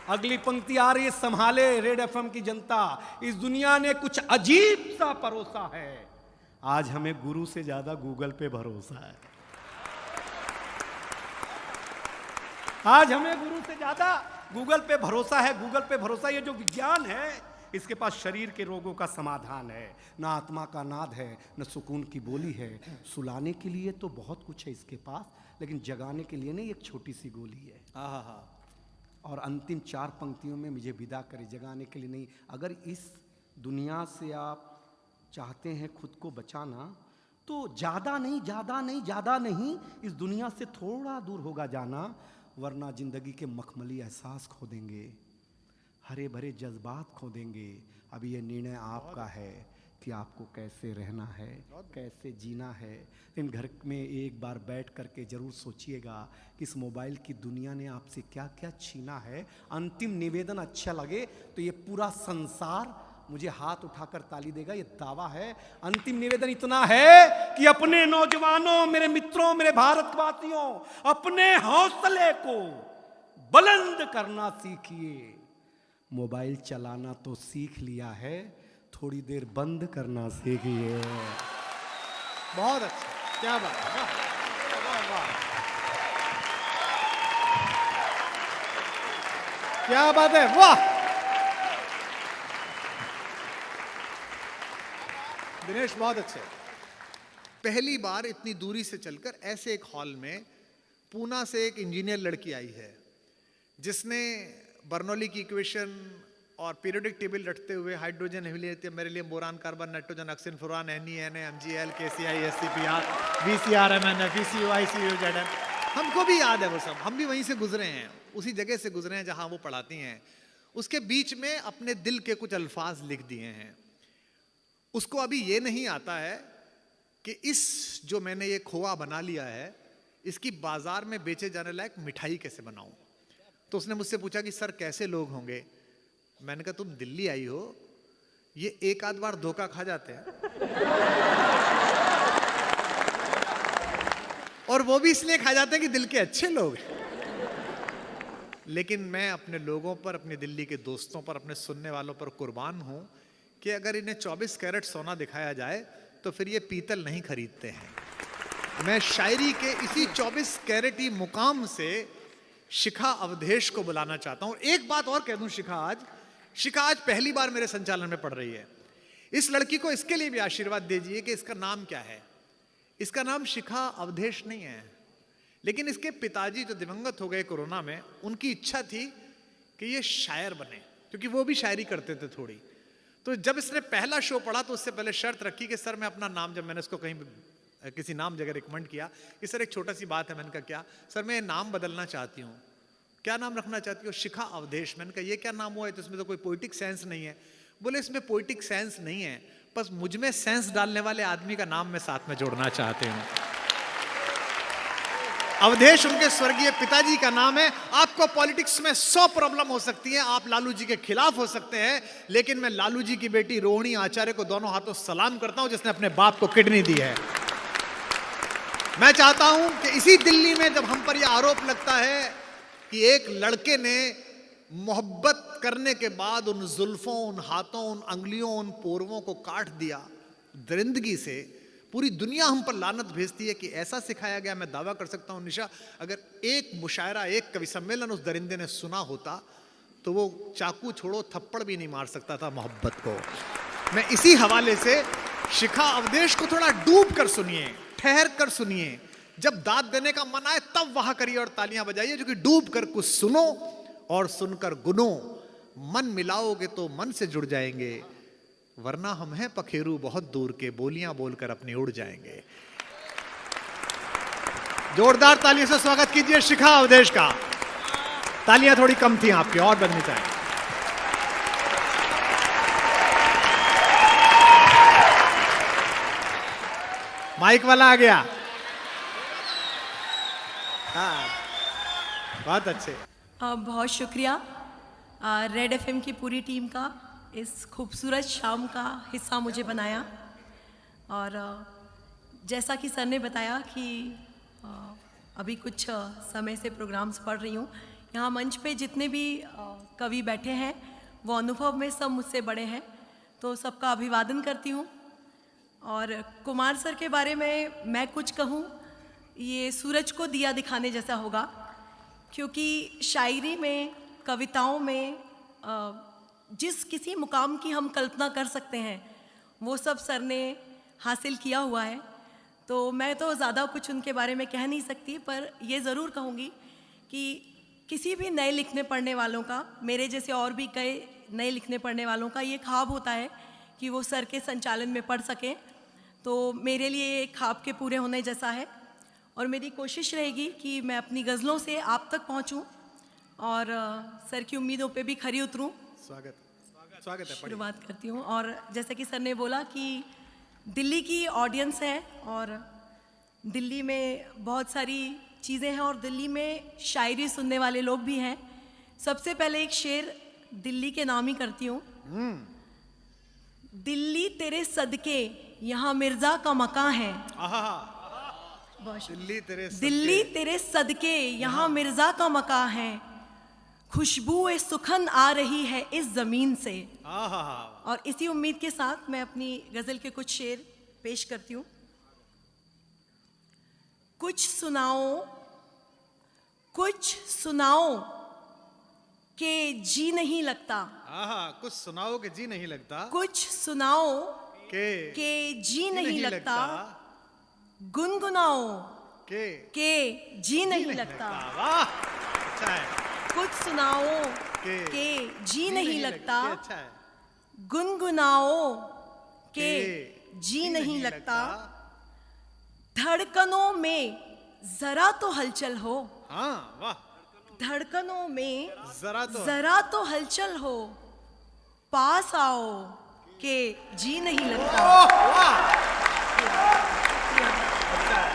अगली पंक्ति आ रही है, संभाले रेड एफएम की जनता, इस दुनिया ने कुछ अजीब सा परोसा है। आज हमें गुरु से ज्यादा गूगल पे भरोसा है। आज हमें गुरु से ज्यादा गूगल पे भरोसा है। गूगल पे भरोसा, ये जो विज्ञान है इसके पास शरीर के रोगों का समाधान है। ना आत्मा का नाद है, न सुकून की बोली है। सुलाने के लिए तो बहुत कुछ है इसके पास, लेकिन जगाने के लिए नहीं, एक छोटी सी गोली है। और अंतिम 4 पंक्तियों में मुझे विदा करें, जगाने के लिए नहीं। अगर इस दुनिया से आप चाहते हैं खुद को बचाना तो ज़्यादा नहीं, इस दुनिया से थोड़ा दूर होगा जाना, वरना जिंदगी के मखमली एहसास खो देंगे, हरे भरे जज्बात खो देंगे। अब ये निर्णय आपका है कि आपको कैसे रहना है, कैसे जीना है। इन घर में एक बार बैठ करके ज़रूर सोचिएगा कि इस मोबाइल की दुनिया ने आपसे क्या क्या छीना है। अंतिम निवेदन अच्छा लगे तो ये पूरा संसार मुझे हाथ उठाकर ताली देगा, ये दावा है। अंतिम निवेदन इतना है कि अपने नौजवानों, मेरे मित्रों, मेरे भारतवासियों, अपने हौसले को बुलंद करना सीखिए। मोबाइल चलाना तो सीख लिया है, थोड़ी देर बंद करना सीखिए। बहुत अच्छा, क्या बात है, वाह, वाह, वाह। क्या बात है, वाह। दिनेश बहुत अच्छे। पहली बार इतनी दूरी से चलकर ऐसे एक हॉल में पूना से एक इंजीनियर लड़की आई है जिसने बर्नौली की इक्वेशन और पीरियोडिक टेबल रटते हुए hydrogen, helium, beryllium, boron, carbon, nitrogen, oxygen, fluorine, Na, MgL, KCl, SCpR, VCr, MnF, VCO, ICO, ZN, हमको भी याद है वो सब। हम भी वहीं से गुजरे हैं, उसी जगह से गुजरे हैं जहां वो पढ़ाती हैं। उसके बीच में अपने दिल के कुछ अल्फाज लिख दिए हैं। उसको अभी ये नहीं आता है कि इस जो मैंने ये खोआ बना लिया है इसकी बाजार में बेचे जाने लायक मिठाई कैसे बनाऊं। तो उसने मुझसे पूछा कि सर कैसे लोग होंगे। मैंने कहा तुम दिल्ली आई हो, ये एक आध बार धोखा खा जाते हैं और वो भी इसलिए खा जाते हैं कि दिल के अच्छे लोग हैं। लेकिन मैं अपने लोगों पर, अपनी दिल्ली के दोस्तों पर, अपने सुनने वालों पर कुर्बान हूं कि अगर इन्हें 24 कैरेट सोना दिखाया जाए तो फिर ये पीतल नहीं खरीदते हैं। मैं शायरी के इसी 24 कैरेटी मुकाम से शिखा अवधेश को बुलाना चाहता हूं। एक बात और कह दूं, शिखा आज पहली बार मेरे संचालन में पढ़ रही है। इस लड़की को इसके लिए भी आशीर्वाद दीजिए कि इसका नाम क्या है। इसका नाम शिखा अवधेश नहीं है, लेकिन इसके पिताजी जो दिवंगत हो गए कोरोना में, उनकी इच्छा थी कि ये शायर बने, क्योंकि वो भी शायरी करते थे थोड़ी। तो जब इसने पहला शो पढ़ा तो उससे पहले शर्त रखी कि सर मैं अपना नाम, जब मैंने उसको कहीं किसी नाम जगह रिकमेंड किया कि सर एक छोटा सी बात है, मैंने कहा क्या। सर मैं नाम बदलना चाहती हूँ। क्या नाम रखना चाहती हो? शिखा अवधेश। मैंने कहा ये क्या नाम हुआ है, तो इसमें तो कोई पोइटिक सेंस नहीं है। बोले इसमें पोइटिक सेंस नहीं है, बस मुझ में सेंस डालने वाले आदमी का नाम मैं साथ में जोड़ना चाहती हूँ। अवधेश उनके स्वर्गीय पिताजी का नाम है। आपको पॉलिटिक्स में 100 प्रॉब्लम हो सकती है, आप लालू जी के खिलाफ हो सकते हैं, लेकिन मैं लालू जी की बेटी रोहिणी आचार्य को दोनों हाथों सलाम करता हूं जिसने अपने बाप को किडनी दी है। मैं चाहता हूं कि इसी दिल्ली में जब हम पर यह आरोप लगता है कि एक लड़के ने मोहब्बत करने के बाद उन जुल्फों, उन हाथों, उन अंगुलियों, उन पोरवों को काट दिया दरिंदगी से, पूरी दुनिया हम पर लानत भेजती है कि ऐसा सिखाया गया। मैं दावा कर सकता हूं निशा, अगर एक मुशायरा, एक कवि सम्मेलन उस दरिंदे ने सुना होता तो वो चाकू छोड़ो थप्पड़ भी नहीं मार सकता था मोहब्बत को। मैं इसी हवाले से शिखा अवधेश को थोड़ा डूब कर सुनिए, ठहर कर सुनिए। जब दाद देने का मन आए तब वहां करिए और तालियां बजाइए, जो कि डूब कर कुछ सुनो और सुनकर गुनो। मन मिलाओगे तो मन से जुड़ जाएंगे, वरना हम हैं पखेरू बहुत दूर के, बोलियां बोलकर अपनी उड़ जाएंगे। जोरदार तालियों से स्वागत कीजिए शिखा अवधेश का। तालियां थोड़ी कम थी आपकी, और बननी चाहिए। माइक वाला आ गया। हाँ, बहुत अच्छे। बहुत शुक्रिया रेड एफएम की पूरी टीम का, इस खूबसूरत शाम का हिस्सा मुझे बनाया। और जैसा कि सर ने बताया कि अभी कुछ समय से प्रोग्राम्स पढ़ रही हूँ। यहाँ मंच पे जितने भी कवि बैठे हैं वो अनुभव में सब मुझसे बड़े हैं, तो सबका अभिवादन करती हूँ। और कुमार सर के बारे में मैं कुछ कहूँ, ये सूरज को दिया दिखाने जैसा होगा, क्योंकि शायरी में, कविताओं में जिस किसी मुकाम की हम कल्पना कर सकते हैं वो सब सर ने हासिल किया हुआ है। तो मैं तो ज़्यादा कुछ उनके बारे में कह नहीं सकती, पर ये ज़रूर कहूँगी कि किसी भी नए लिखने पढ़ने वालों का, मेरे जैसे और भी कई नए लिखने पढ़ने वालों का ये ख्वाब होता है कि वो सर के संचालन में पढ़ सकें। तो मेरे लिए ये ख्वाब के पूरे होने जैसा है, और मेरी कोशिश रहेगी कि मैं अपनी गज़लों से आप तक पहुँचूँ और सर की उम्मीदों पे भी खरी उतरूँ। स्वागत। स्वागत है, पढ़िए। शुरुआत करती हूँ। और जैसे कि सर ने बोला कि दिल्ली की ऑडियंस है और दिल्ली में बहुत सारी चीज़ें हैं और दिल्ली में शायरी सुनने वाले लोग भी हैं। सबसे पहले एक शेर दिल्ली के नाम ही करती हूँ। दिल्ली तेरे सदके यहाँ मिर्जा का मकान है। आहा, बहुत शुक्रिया। दिल्ली तेरे दिल्ली तेरे सदके यहाँ मिर्जा का मकान है, खुशबू सुखन आ रही है इस जमीन से। आहा, और इसी उम्मीद के साथ मैं अपनी गजल के कुछ शेर पेश करती हूँ। कुछ सुनाओ के जी नहीं लगता। आहा, कुछ सुनाओ के जी नहीं लगता। कुछ सुनाओ के जी नहीं लगता। गुनगुनाओ के जी नहीं लगता। वाह, अच्छा है। कुछ सुनाओ के जी नहीं लगता। गुनगुनाओ के जी नहीं लगता। धड़कनों में जरा तो हलचल हो। हाँ, वाह, धड़कनों में जरा तो हलचल हो, पास आओ के जी नहीं लगता।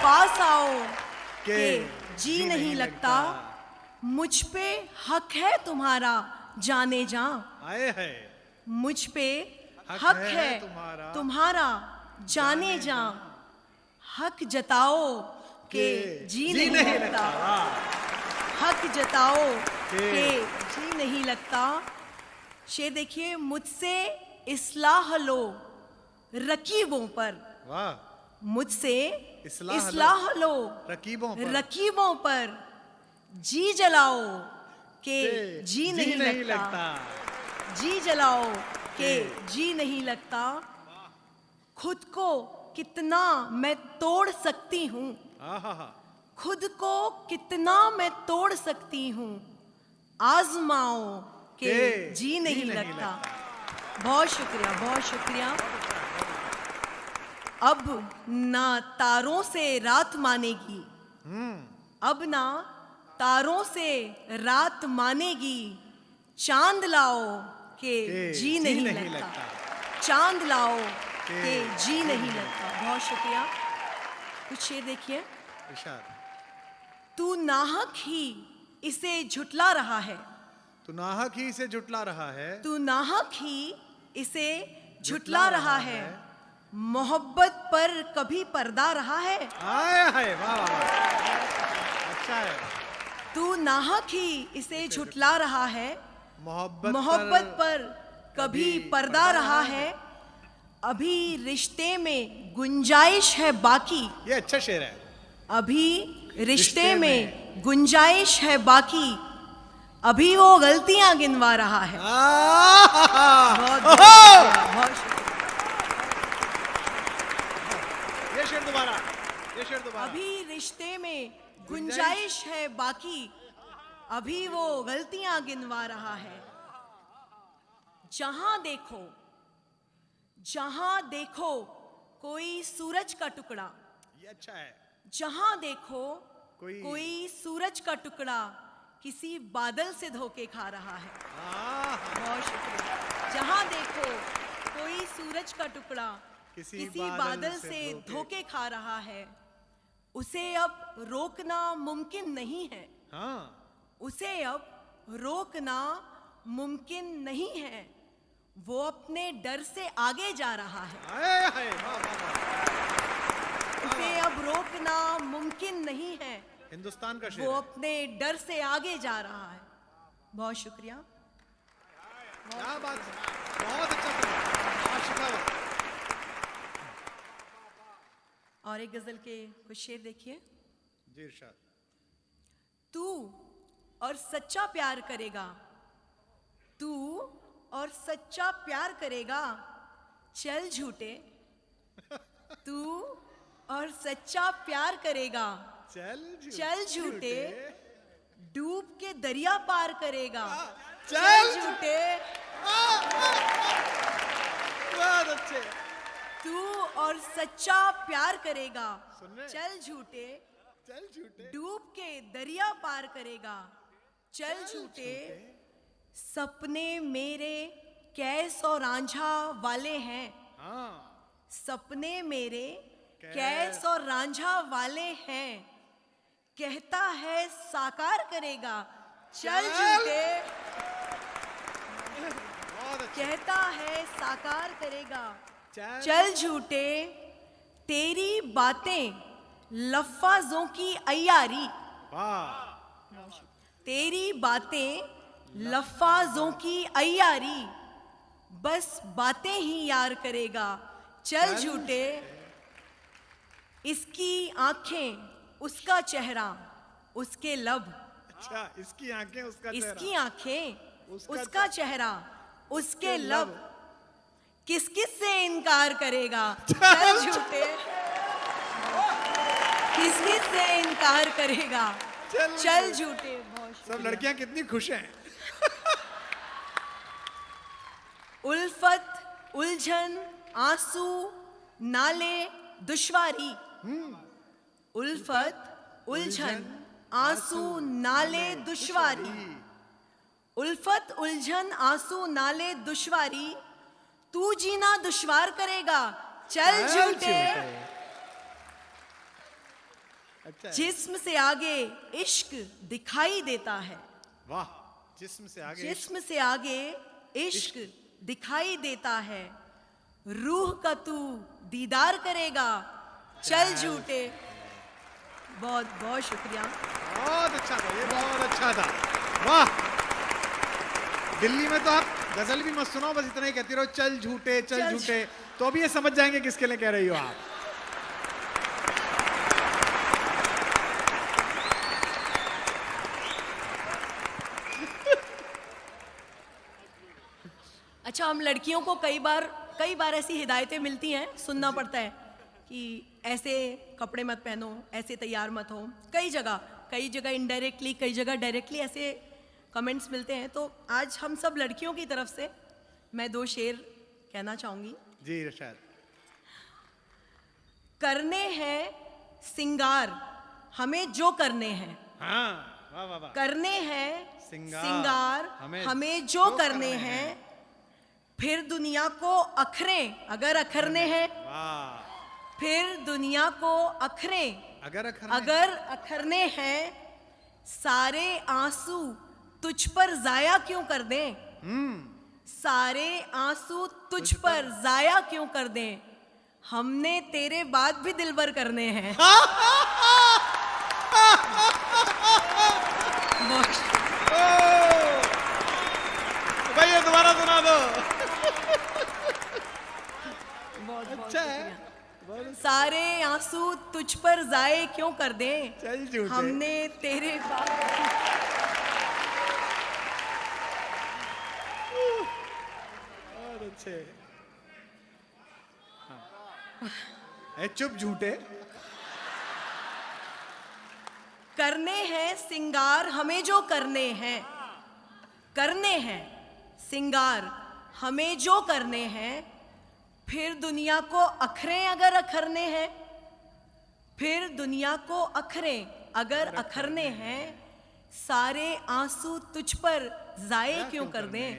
पास आओ के जी नहीं लगता। मुझ पे हक है तुम्हारा जाने जा। आए है, मुझ पे हक है तुम्हारा जाने जा। हक जताओ के जी नहीं लगता। हक जताओ के जी नहीं लगता। शेर देखिए, मुझसे इस्लाह लो रकीबों पर। वाह, मुझसे इस्लाह इस्लाह लो रकीबों पर। जी जलाओ के जी नहीं लगता। जी जलाओ के जी नहीं लगता। खुद को कितना मैं तोड़ सकती हूँ। आहा, खुद को कितना मैं तोड़ सकती हूँ, आजमाओ के जी नहीं लगता। बहुत शुक्रिया, बहुत शुक्रिया। अब ना तारों से रात मानेगी। अब ना तारों से रात मानेगी। चांद लाओ के जी नहीं लगता। चांद लाओ के जी नहीं लगता। बहुत शुक्रिया। कुछ शेर देखिए। इरशाद। तू नाहक ही इसे झुटला रहा है। तू नाहक ही इसे जुटला रहा है। तू नाहक ही इसे झुटला रहा है। मोहब्बत पर कभी पर्दा रहा है। आए है, वाह वाह वाह, अच्छा है। तू नाहक ही इसे झुटला रहा है। मोहब्बत पर कभी पर्दा रहा है। अभी रिश्ते में गुंजाइश है बाकी। ये अच्छा शेर है। अभी रिश्ते में गुंजाइश है बाकी। अभी वो गलतियां गिनवा रहा है। बहुत बहुत शुक्रिया। ये शेर दोबारा, ये शेर दोबारा। अभी रिश्ते में गुंजाइश है बाकी। अभी वो गलतियां गिनवा रहा है। जहां देखो कोई सूरज का टुकड़ा। ये अच्छा है। जहां देखो कोई सूरज का टुकड़ा किसी बादल से धोखे खा रहा है। बहुत शुक्रिया। जहां देखो कोई सूरज का टुकड़ा किसी बादल से धोखे खा रहा है। उसे अब रोकना मुमकिन नहीं है। हाँ, उसे अब रोकना मुमकिन नहीं है। वो अपने डर से आगे जा रहा है। आए है, वाह वाह वाह। उसे अब रोकना मुमकिन नहीं है। हिंदुस्तान का शेर वो है। अपने डर से आगे जा रहा है। बहुत शुक्रिया। क्या बात है, बहुत अच्छा था। आशिकावा। और एक गजल के कुछ शेर देखिए। जी इरशाद। तू और सच्चा प्यार करेगा। तू और सच्चा प्यार करेगा। चल झूठे। तू और सच्चा प्यार करेगा। चल झूठे। डूब के दरिया पार करेगा। चल झूठे। बहुत अच्छे। तू और सच्चा प्यार करेगा। चल झूठे। डूब के दरिया पार करेगा। चल झूठे। सपने मेरे कैस और रांझा वाले हैं, सपने मेरे कैस और रांझा वाले हैं, कहता है साकार करेगा, चल झूठे, कहता है साकार करेगा, चल झूठे, तेरी बातें लफ्फाजों की अय्यारी, तेरी बातें लफ्फाजों की अय्यारी, बस बातें ही यार करेगा, चल झूठे, इसकी आंखें उसका चेहरा उसके लब, अच्छा, इसकी आंखें उसका इसकी आंखें उसका चेहरा उसके लब, किस किस से इनकार करेगा, चल झूठे, किस किस से इनकार करेगा, चल झूठे। सब लड़कियां कितनी खुश हैं। उल्फत उलझन आंसू नाले दुश्वारी, उल्फत उलझन आंसू नाले दुश्वारी, उल्फत उलझन आंसू नाले दुश्वारी, तू जीना दुश्वार करेगा, चल झूठे, अच्छा, जिस्म से आगे इश्क दिखाई देता है, वाह, जिस्म से आगे जिस्म से आगे इश्क दिखाई देता है, रूह का तू दीदार करेगा, चल झूठे। बहुत बहुत शुक्रिया। बहुत अच्छा था, ये बहुत अच्छा था, वाह। दिल्ली में तो आप गजल भी मत सुनाओ, बस इतना ही कहती रहो, चल झूठे चल झूठे, तो अभी ये समझ जाएंगे किसके लिए कह रही हो आप। अच्छा, हम लड़कियों को कई बार ऐसी हिदायतें मिलती हैं, सुनना पड़ता है कि ऐसे कपड़े मत पहनो, ऐसे तैयार मत हो, कई जगह इनडायरेक्टली, कई जगह डायरेक्टली ऐसे कमेंट्स मिलते हैं। तो आज हम सब लड़कियों की तरफ से मैं 2 शेर कहना चाहूंगी। जी शायद। करने हैं सिंगार हमें जो करने हैं, हाँ, वाह वाह वाह। करने हैं सिंगार हमें जो करने हैं, फिर दुनिया को अखरें अगर अखरने हैं, वाह, फिर दुनिया को अखरें अगर अखरने हैं, सारे आंसू तुझ पर जाया क्यों कर दें, सारे आंसू तुझ पर जाया क्यों कर दें, हमने तेरे बाद भी दिलबर करने हैं। भैया दोबारा सुना दो। अच्छा है। सारे आंसू तुझ पर जाए क्यों कर दें, चल झूठे, हमने तेरे बाद। बहुत अच्छे। हाँ। चुप झूठे। करने हैं सिंगार हमें जो करने हैं, करने हैं सिंगार हमें जो करने हैं, फिर दुनिया को अखरें अगर अखरने हैं, फिर दुनिया को अखरें अगर अखरने हैं, सारे आंसू तुझ पर जाए क्यों कर दें,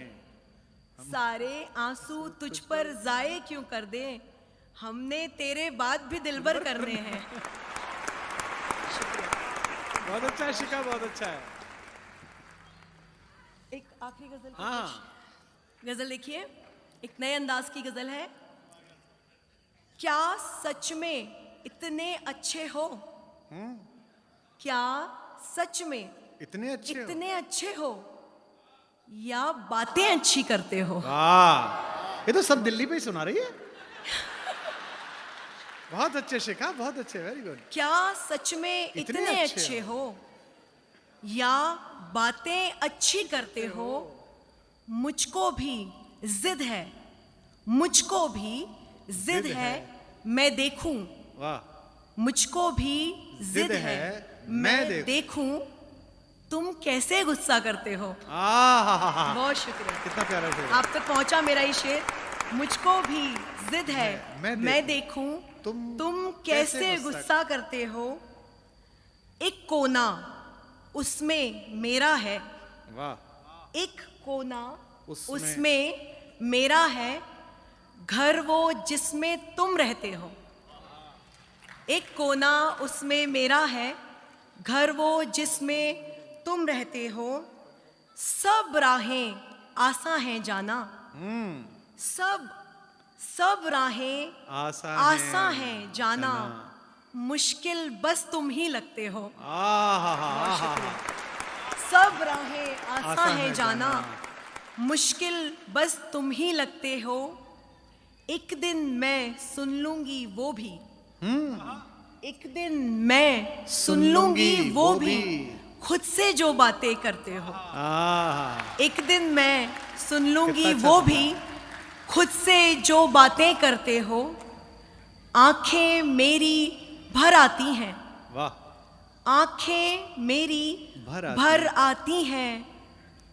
सारे आंसू तुझ पर जाए क्यों कर दें, हमने तेरे बाद भी दिलबर करने हैं। बहुत अच्छा है शिका, बहुत अच्छा है। एक आखिरी गजल। हाँ, गजल देखिए, एक नए अंदाज की गजल है। क्या सच में इतने अच्छे हो, क्या सच में इतने अच्छे हो, या बातें अच्छी करते हो। वाह, ये तो सब दिल्ली पे ही सुना रही है। बहुत अच्छे शिका, बहुत अच्छे, वेरी गुड। क्या सच में इतने अच्छे हो, या बातें अच्छी करते हो, मुझको भी जिद है, मुझको भी जिद है मैं देखूं, वाह, मुझको भी जिद है मैं देखूं, तुम कैसे गुस्सा करते हो। बहुत शुक्रिया, कितना प्यारा शेर। आप तक पहुंचा मेरा ये शेर। मुझको भी जिद है मैं देखूं, तुम कैसे गुस्सा करते हो, एक कोना उसमें मेरा है, वाह, एक कोना उसमें मेरा है घर वो जिसमें तुम रहते हो। एक कोना उसमें मेरा है घर वो जिसमें तुम रहते हो। सब राहें आसान हैं जाना, सब राहें आसान हैं जाना, मुश्किल बस तुम ही लगते हो। सब राहें आसान हैं जाना, मुश्किल बस तुम ही लगते हो। एक दिन मैं सुन लूंगी वो भी, एक दिन मैं सुन लूंगी वो भी, खुद से जो बातें करते हो। एक दिन मैं सुन लूंगी वो भी, खुद से जो बातें करते हो। आंखें मेरी भर आती हैं, आंखें मेरी भर आती हैं,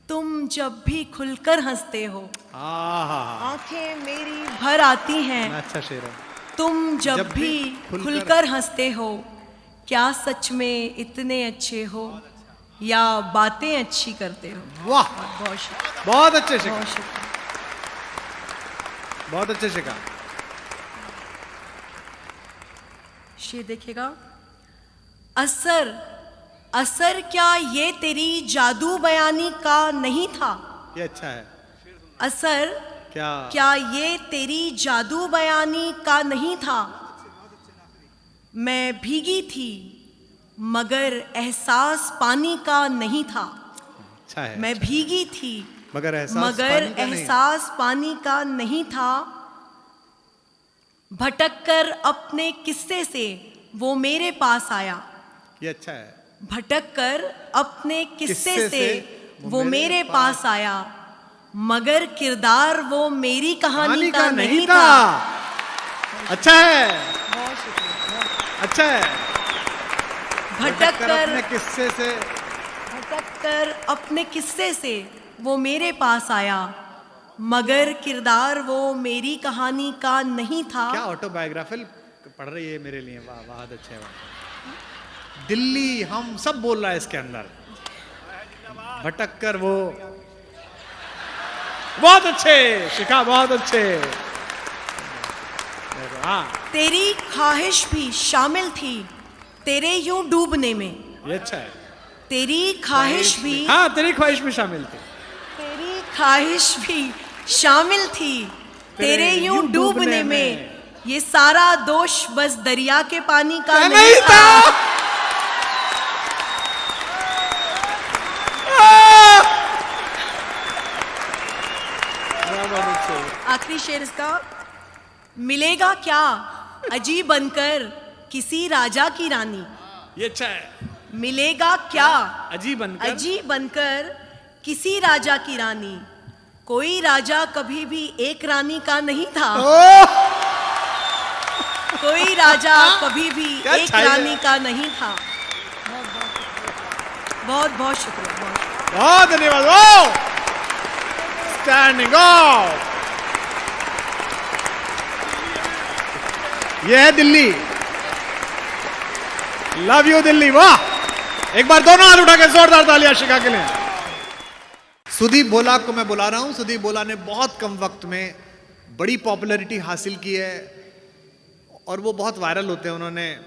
तुम जब भी खुलकर हंसते हो। आंखें मेरी भर आती हैं, अच्छा शेर है। तुम जब भी खुलकर हंसते हो। क्या सच में इतने अच्छे हो या बातें अच्छी करते हो? वाह, बहुत शुक्रिया, बहुत अच्छे से बहुत शुक्रिया। बहुत अच्छे से कहा। शेर देखिएगा। असर क्या ये तेरी जादू बयानी का नहीं था? ये अच्छा है। असर क्या ये तेरी जादू बयानी का नहीं था? मैं भीगी थी मगर एहसास पानी का नहीं था। अच्छा है। मैं भीगी थी मगर एहसास पानी का नहीं था। भटक कर अपने किस्से से वो मेरे पास आया। ये अच्छा है। भटक कर अपने किस्से से वो मेरे पास आया, मगर किरदार वो मेरी कहानी का नहीं था। अच्छा है, बहुत शुक्रिया। अच्छा है। भटक कर अपने किस्से से वो मेरे पास आया, मगर किरदार वो मेरी कहानी का नहीं था। क्या ऑटोबायोग्राफिकल पढ़ रही है मेरे लिए। वाह, बहुत अच्छे। दिल्ली हम सब बोल रहा है इसके अंदर। भटक कर वो, बहुत अच्छे शिखा, बहुत अच्छे। तेरी ख्वाहिश भी शामिल थी तेरे यूं डूबने में। ये अच्छा है। तेरी ख्वाहिश भी, हाँ, तेरी ख्वाहिश भी शामिल थी। तेरी ख्वाहिश भी शामिल थी तेरे यूं डूबने में। ये सारा दोष बस दरिया के पानी का नहीं था। आखिरी शेर इसका। मिलेगा क्या अजीब बनकर किसी राजा की रानी? ये अच्छा है। मिलेगा क्या अजीब बनकर किसी राजा की रानी? कोई राजा कभी भी एक रानी का नहीं था। कोई राजा कभी भी एक रानी का नहीं था। बहुत बहुत शुक्रिया। बहुत धन्यवाद। Standing of. ये है दिल्ली। Love you Delhi. वाह, एक बार दोनों हाथ उठा के जोरदार तालियां शिखा के लिए। सुदीप भोला को मैं बुला रहा हूं। सुदीप भोला ने बहुत कम वक्त में बड़ी पॉपुलैरिटी हासिल की है और वो बहुत वायरल होते हैं। उन्होंने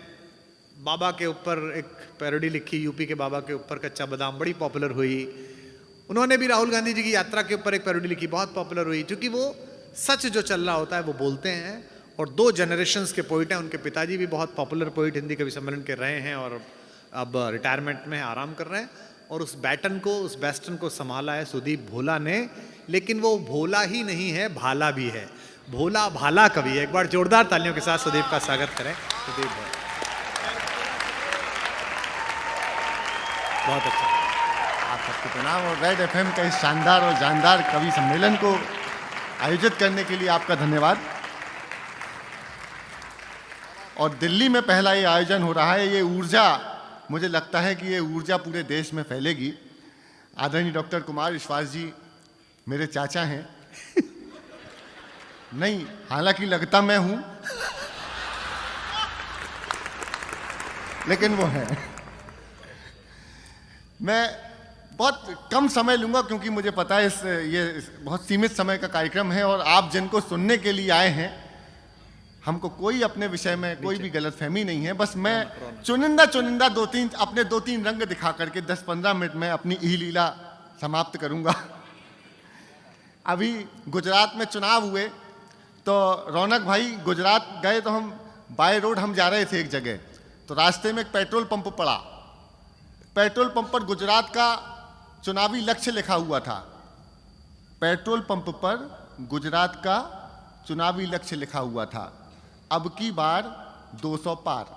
बाबा के ऊपर एक पैरोडी लिखी, यूपी के बाबा के ऊपर, कच्चा बादाम, बड़ी पॉपुलर हुई। उन्होंने भी राहुल गांधी जी की यात्रा के ऊपर एक पैरोडी लिखी, बहुत पॉपुलर हुई, क्योंकि वो सच जो चल रहा होता है वो बोलते हैं। और 2 जनरेशन्स के पोइट हैं। उनके पिताजी भी बहुत पॉपुलर पोइट हिंदी कवि सम्मेलन के रहे हैं और अब रिटायरमेंट में आराम कर रहे हैं। और उस बैटन को, उस बेस्टन को संभाला है सुदीप भोला ने। लेकिन वो भोला ही नहीं है, भाला भी है। भोला भाला कवि है। एक बार जोरदार तालियों के साथ सुदीप का स्वागत करें। सुदीप भोला बहुत अच्छा। आप सबको प्रणाम। और रेड एफएम का इस शानदार और जानदार कवि सम्मेलन को आयोजित करने के लिए आपका धन्यवाद। और दिल्ली में पहला ये आयोजन हो रहा है। ये ऊर्जा, मुझे लगता है कि ये ऊर्जा पूरे देश में फैलेगी। आदरणीय डॉक्टर कुमार विश्वास जी मेरे चाचा हैं। नहीं, हालांकि लगता मैं हूं, लेकिन वो है। मैं बहुत कम समय लूंगा क्योंकि मुझे पता है ये बहुत सीमित समय का कार्यक्रम है और आप जिनको सुनने के लिए आए हैं, हमको कोई अपने विषय में कोई भी गलतफहमी नहीं है। बस मैं चुनिंदा अपने दो तीन रंग दिखा करके 10-15 मिनट में अपनी ई लीला समाप्त करूंगा। अभी गुजरात में चुनाव हुए तो रौनक भाई गुजरात गए तो हम बाय रोड हम जा रहे थे एक जगह, तो रास्ते में एक पेट्रोल पंप पड़ा। पेट्रोल पंप पर गुजरात का चुनावी लक्ष्य लिखा हुआ था। पेट्रोल पंप पर गुजरात का चुनावी लक्ष्य लिखा हुआ था, अब की बार 200 पार।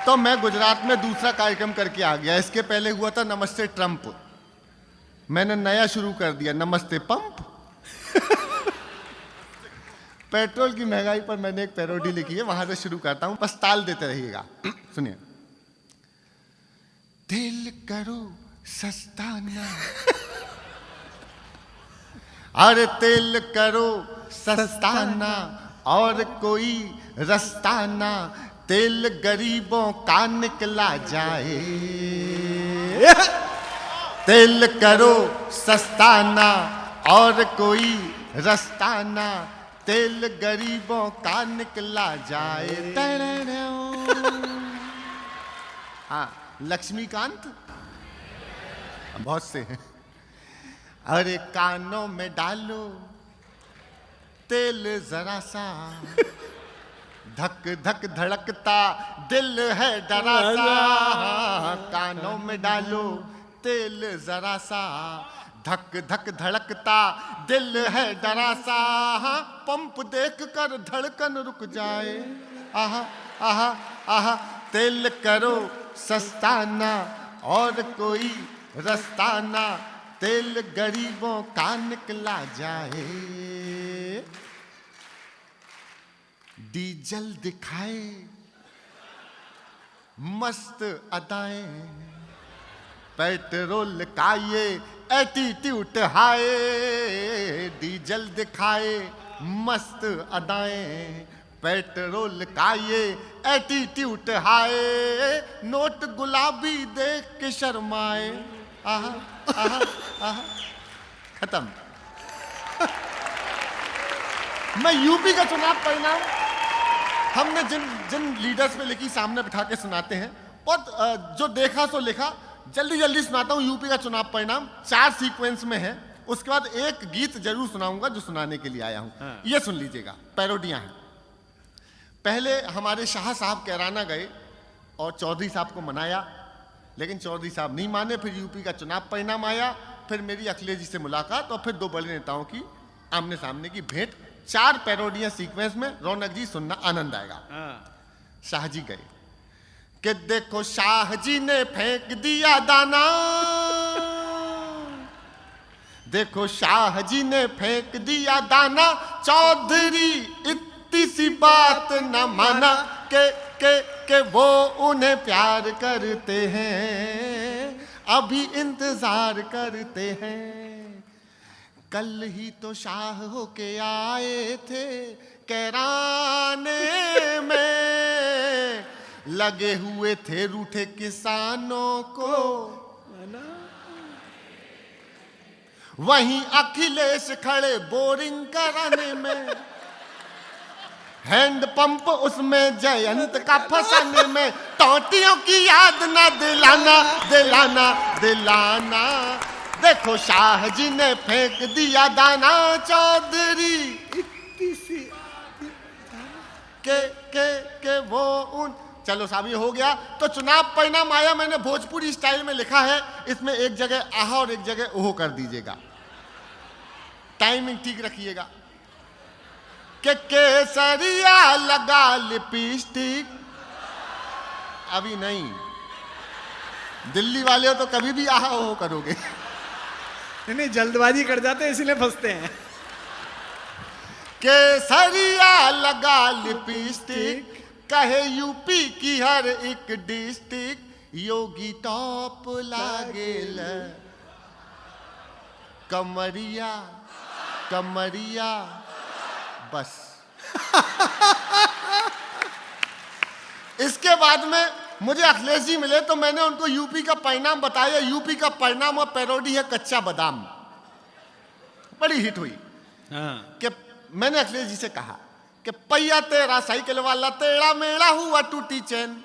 तो मैं गुजरात में दूसरा कार्यक्रम करके आ गया। इसके पहले हुआ था नमस्ते ट्रंप, मैंने नया शुरू कर दिया नमस्ते पंप। पेट्रोल की महंगाई पर मैंने एक पैरोडी लिखी है, वहां से शुरू करता हूं, बस ताल देते रहिएगा। सुनिए। दिल करो सस्ता ना, अरे दिल करो सस्ता ना और कोई रास्ता ना, तेल गरीबों का निकला जाए। तेल करो सस्ता ना और कोई रास्ता ना, तेल गरीबों का निकला जाए। हाँ, लक्ष्मीकांत बहुत से हैं। अरे कानों में डालो तेल जरा सा, धक धक धड़कता दिल है डरा सा। कानों में डालो तेल जरा सा, धक धक धड़कता दिल है डरा सा। पंप देख कर धड़कन रुक जाए। आहा आहा आहा, तेल करो सस्ता ना और कोई रास्ता ना, तेल गरीबों का निकला जाए। डीजल दिखाए मस्त अदाएं, पेट्रोल का ये एटीट्यूड हाय। डीजल दिखाए मस्त अदाएं, पेट्रोल का ये एटीट्यूड हाय। नोट गुलाबी देख के शर्माए। आहा आहा आहा, खत्म। मैं यूपी का चुनाव परिणाम हमने जिन लीडर्स पे लिखी सामने बिठा के सुनाते हैं, और जो देखा सो लिखा। जल्दी जल्दी सुनाता हूँ यूपी का चुनाव परिणाम, 4 सीक्वेंस में है। उसके बाद एक गीत जरूर सुनाऊंगा जो सुनाने के लिए आया हूँ। ये सुन लीजिएगा, पैरोडियां हैं। पहले हमारे शाह साहब कैराना गए और चौधरी साहब को मनाया, लेकिन चौधरी साहब नहीं माने। फिर यूपी का चुनाव परिणाम आया, फिर मेरी अखिलेश जी से मुलाकात और फिर 2 बड़े नेताओं की आमने सामने की भेंट। 4 पैरोडियां सीक्वेंस में। रौनक जी सुनना, आनंद आएगा। शाह जी गए कि देखो शाह जी ने फेंक दिया दाना, देखो शाह जी ने फेंक दिया दाना। चौधरी इतनी सी बात न माना के वो उन्हें प्यार करते हैं, अभी इंतजार करते हैं। कल ही तो शाह होके आए थे कैराने में, लगे हुए थे रूठे किसानों को। वहीं अखिलेश खड़े बोरिंग कराने में, हैंड पंप उसमें जयंत का फंसाने में। टोटियों की याद ना दिलाना दिलाना दिलाना, देखो शाह जी ने फेंक दिया दाना। चौधरी इतनी सी के वो उन। चलो साहब ये हो गया। तो चुनाव परिणाम आया, मैंने भोजपुरी स्टाइल में लिखा है। इसमें एक जगह आहा और एक जगह ओहो कर दीजिएगा, टाइमिंग ठीक रखिएगा। के केसरिया लगा लिपस्टिक, अभी नहीं। दिल्ली वाले हो तो कभी भी आहा ओहो करोगे। नहीं, जल्दबाजी कर जाते हैं इसलिए फंसते हैं। केसरिया लगा लिपस्टिक, कहे यूपी की हर एक डिस्ट्रिक्ट। योगी टॉप लागेल, कमरिया कमरिया बस। इसके बाद में मुझे अखिलेश जी मिले तो मैंने उनको यूपी का परिणाम बताया। यूपी का परिणाम और पैरोडी है कच्चा बादाम, बड़ी हिट हुई। कि मैंने अखिलेश जी से कहा कि पहिया तेरा साइकिल वाला टेढ़ा मेढ़ा हुआ टूटी चैन।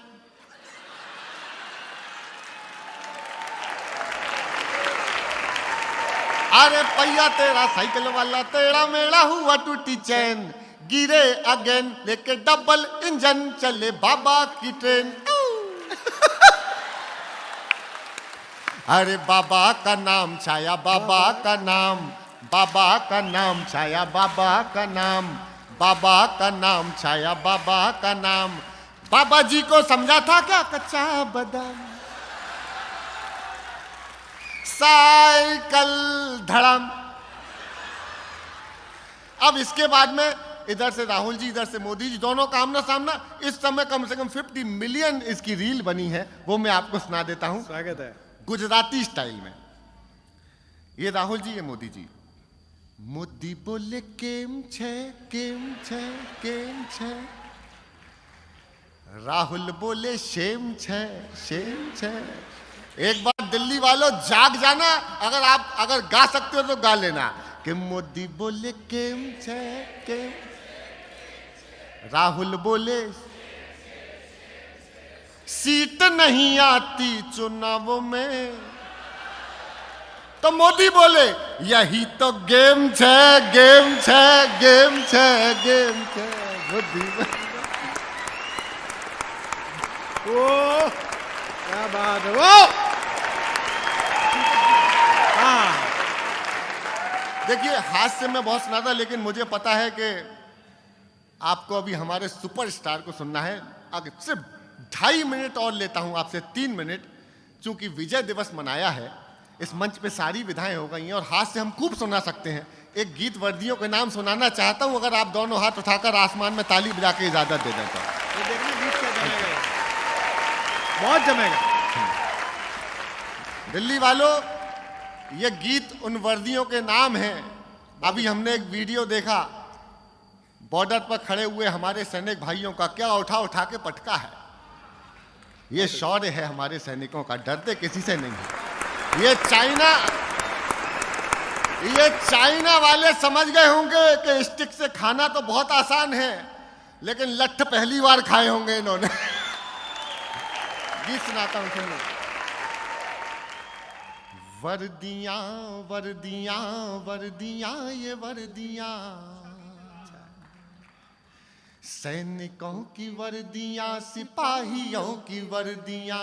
अरे पहिया तेरा साइकिल वाला टेढ़ा मेढ़ा हुआ टूटी चैन, गिरे अगेन लेके डबल इंजन चले बाबा की ट्रेन। अरे बाबा का नाम छाया, बाबा का नाम, बाबा का नाम छाया, बाबा का नाम, बाबा का नाम छाया, बाबा का नाम। बाबा जी को समझा था क्या कच्चा बादाम। साइकिल धड़म। अब इसके बाद में इधर से राहुल जी, इधर से मोदी जी, दोनों का आमना सामना। इस समय कम से कम 50 मिलियन इसकी रील बनी है, वो मैं आपको सुना देता हूं। स्वागत है। गुजराती स्टाइल में। ये राहुल जी, ये मोदी जी। मोदी बोले केम छे, केम छे, केम छे। राहुल बोले शेम छे, शेम छे। एक बार दिल्ली वालों जाग जाना, अगर गा सकते हो तो गा लेना कि मोदी बोले केम छे, केम। राहुल बोले सीट नहीं आती चुनावों में, तो मोदी बोले यही तो गेम छे, गेम छे, गेम छे, गेम छे। मोदी ओ क्या बात है वो। हाँ, देखिए हास्य में बहुत सुना था, लेकिन मुझे पता है कि आपको अभी हमारे सुपरस्टार को सुनना है। आगे सिर्फ 2.5 मिनट और लेता हूं आपसे, 3 मिनट, चूंकि विजय दिवस मनाया है। इस मंच पे सारी विधाएं हो गई हैं और हास्य हम खूब सुना सकते हैं। एक गीत वर्दियों के नाम सुनाना चाहता हूं, अगर आप दोनों हाथ उठाकर आसमान में ताली बजा के इजाजत दे दें तो। ये देखना गीत क्या जमेगा, बहुत जमेगा। दिल्ली वालों, ये गीत उन वर्दियों के नाम हैं। अभी हमने एक वीडियो देखा, बॉर्डर पर खड़े हुए हमारे सैनिक भाइयों का क्या उठा उठा के पटका है। ये शौर्य है हमारे सैनिकों का, डरते किसी से नहीं है। ये चाइना वाले समझ गए होंगे कि स्टिक से खाना तो बहुत आसान है, लेकिन लठ पहली बार खाए होंगे इन्होंने। गीत सुनाता हूं, सुनो। वर्दियां वर्दियां वर्दियां ये वर्दियां, सैनिकों की वर्दियां, सिपाहियों की वर्दियां,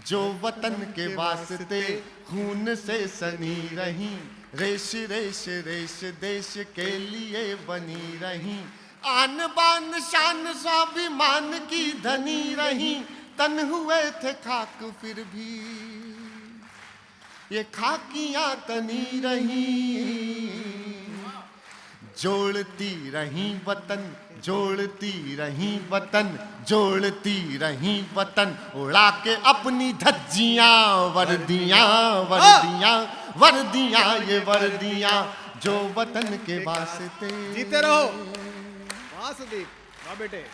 जो वतन के वास्ते खून से सनी रही, रेश रेश रेश देश के लिए बनी रही, आन बान शान स्वाभिमान की धनी रही, तन हुए थे खाक फिर भी ये खाकियां तनी रही, जोड़ती रही वतन, जोड़ती रही वतन, जोड़ती रही वतन, उड़ा के अपनी धज्जियां, वर्दियां वर्दियां वर्दियां ये वर्दियां, जो वतन के वास्ते। जीते रहो। वाह सुदीप, वाह बेटे।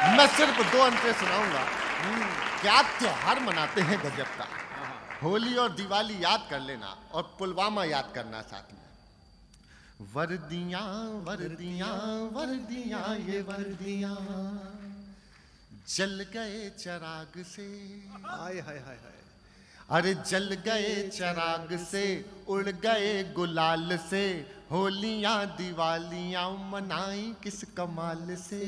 मैं सिर्फ 2 अंतरे सुनाऊंगा। क्या त्योहार मनाते हैं गजब का। होली और दिवाली याद कर लेना और पुलवामा याद करना साथ में। वर्दियां वर्दियां वर्दियां ये वर्दियां, जल गए चिराग से, हाय हाय हाय हाय। अरे जल गए चिराग से, उड़ गए गुलाल से, होलियां दिवालियां मनाई किस कमाल से।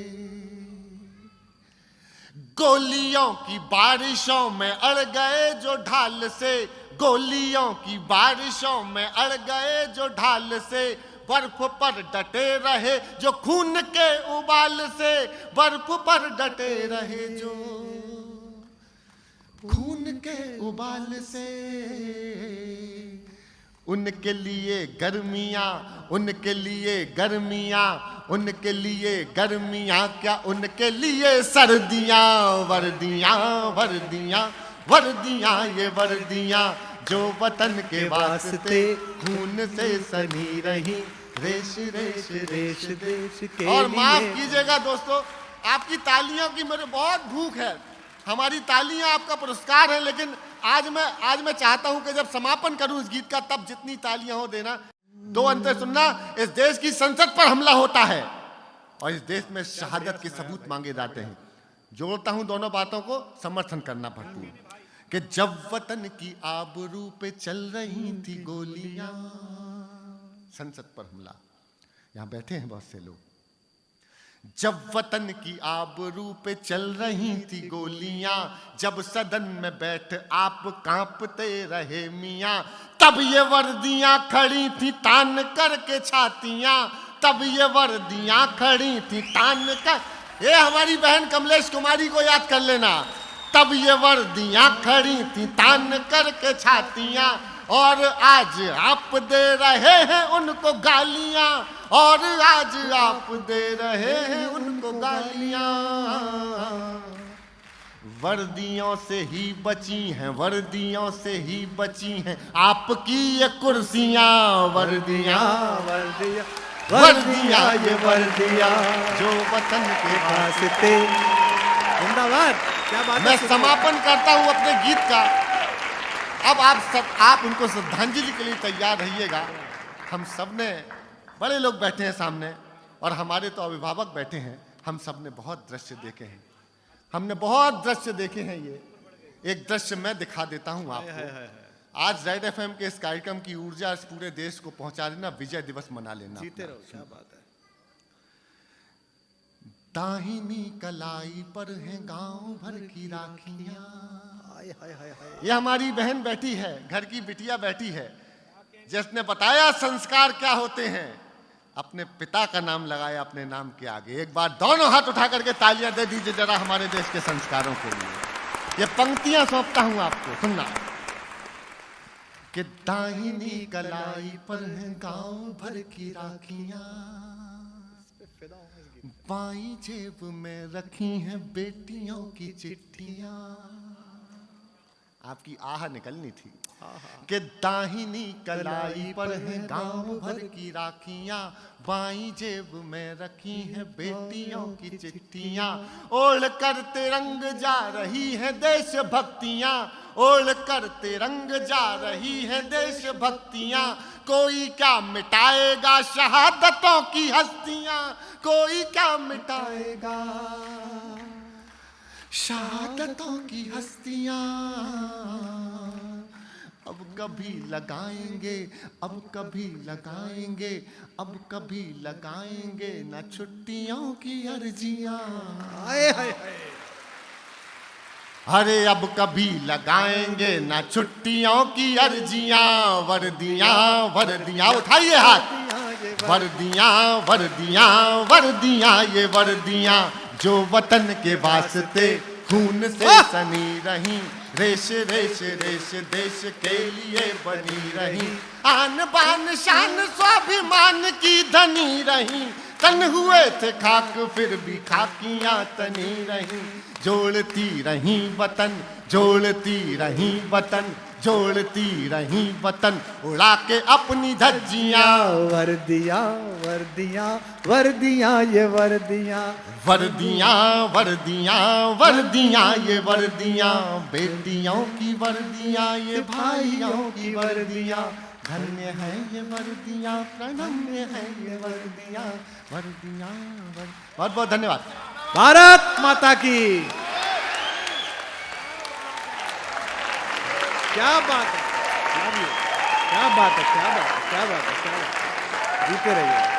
गोलियों की बारिशों में अड़ गए जो ढाल से, गोलियों की बारिशों में अड़ गए जो ढाल से, बर्फ पर डटे रहे जो खून के उबाल से, बर्फ पर डटे रहे जो खून के उबाल से, उनके लिए गर्मियाँ, उनके लिए गर्मियाँ, उनके लिए गर्मियाँ, क्या उनके लिए सर्दियाँ, वर्दियाँ वर्दियाँ वर्दियाँ, ये वर्दियाँ जो वतन के वास्ते खून से सनी रही, रेश रेश रेश देश के और माफ कीजिएगा दोस्तों, आपकी तालियों की मुझे बहुत भूख है। हमारी तालियां आपका पुरस्कार है, लेकिन आज मैं चाहता हूं कि जब समापन करूं इस गीत का, तब जितनी तालियां हो देना। दो अंतर सुनना, इस देश की संसद पर हमला होता है और इस देश में शहादत के सबूत मांगे जाते हैं। जोड़ता हूं दोनों बातों को, समर्थन करना भरपूर, कि जब वतन की आबरू पे चल रही थी गोलियां, संसद पर हमला, यहां बैठे हैं बहुत से लोग, जब वतन की आबरू पे चल रही थी गोलियां, जब सदन में बैठ आप कांपते रहे मियां, तब ये वर्दियां खड़ी थी तान करके छातियां, तब ये वर्दियां खड़ी थी तान कर, ये हमारी बहन कमलेश कुमारी को याद कर लेना, तब ये वर्दियां खड़ी थी तान करके छातियां, और आज आप दे रहे हैं उनको गालियां, और आज आप दे रहे हैं उनको गालियां। वर्दियों से ही बची हैं, वर्दियों से ही बची हैं आपकी ये कुर्सियां, वर्दियां वर्दियां वर्दियां, ये वर्दियां जो वतन के वास्ते। जिंदाबाद, क्या बात है। मैं समापन करता हूं अपने गीत का। अब आप उनको श्रद्धांजलि के लिए तैयार रहिएगा। हम सब ने, बड़े लोग बैठे हैं सामने और हमारे तो अभिभावक बैठे हैं, हम सब ने बहुत दृश्य देखे हैं, हमने बहुत दृश्य देखे हैं। ये एक दृश्य मैं दिखा देता हूं आपको। आज रेड एफएम के इस कार्यक्रम की ऊर्जा इस पूरे देश को पहुंचा देना, विजय दिवस मना लेना। जीते रहो, क्या बात है। दाहिनी कलाई पर हैं गांव भर की राखियां, ये हमारी बहन बैठी है, घर की बिटिया बैठी है, जिसने बताया संस्कार क्या होते हैं, अपने पिता का नाम लगाया अपने नाम के आगे। एक बार दोनों हाथ उठा करके तालियां दे दीजिए जरा हमारे देश के संस्कारों के लिए। ये पंक्तियां सौंपता हूं आपको, सुनना, कि दाहिनी कलाई पर हैं गांव भर की राखियां, बाईं जेब में रखी हैं बेटियों की चिट्ठियां। आपकी आह निकलनी थी कि दाहिनी कलाई पर है गांव भर की राखियां, बाईं जेब में रखी हैं बेटियों की चिट्ठियां, ओढ़ कर तिरंग जा रही है देश भक्तियां, ओढ़ कर तिरंग जा रही है देश भक्तियां, कोई क्या मिटाएगा शहादतों की हस्तियां, कोई क्या मिटाएगा शहादतों की हस्तियां। अब कभी लगाएंगे, अब कभी लगाएंगे, अब कभी लगाएंगे ना छुट्टियों की अर्जियां। अरे अब कभी लगाएंगे ना छुट्टियों की अर्जियां, वर्दियां वर्दियां, उठाइए हाथ, वर्दियां वर्दियां वर्दियां, ये वर्दियां जो वतन के वास्ते खून से सनी रही, रेश रेश रेश देश के लिए बनी रही, आन बान शान स्वाभिमान की धनी रही, तन हुए थे खाक फिर भी खाकियां तनी रही, जोड़ती रही वतन, जोड़ती रही वतन, जोड़ती रही वतन, उड़ा के अपनी धज्जियां, वर्दियां वर्दियां वर्दियां, ये वर्दियां वर्दियां वर्दियां वर्दियां, ये वर्दियां बेटियों की वर्दियां, ये भाइयों की वर्दियां, धन्य है ये वर्दियां, प्रणम्य है ये वर्दियां, वर्दियां। बहुत बहुत धन्यवाद। भारत माता की। क्या बात है, क्या बात है, क्या बात है, क्या बात है, क्या बात है। जीते रहिए।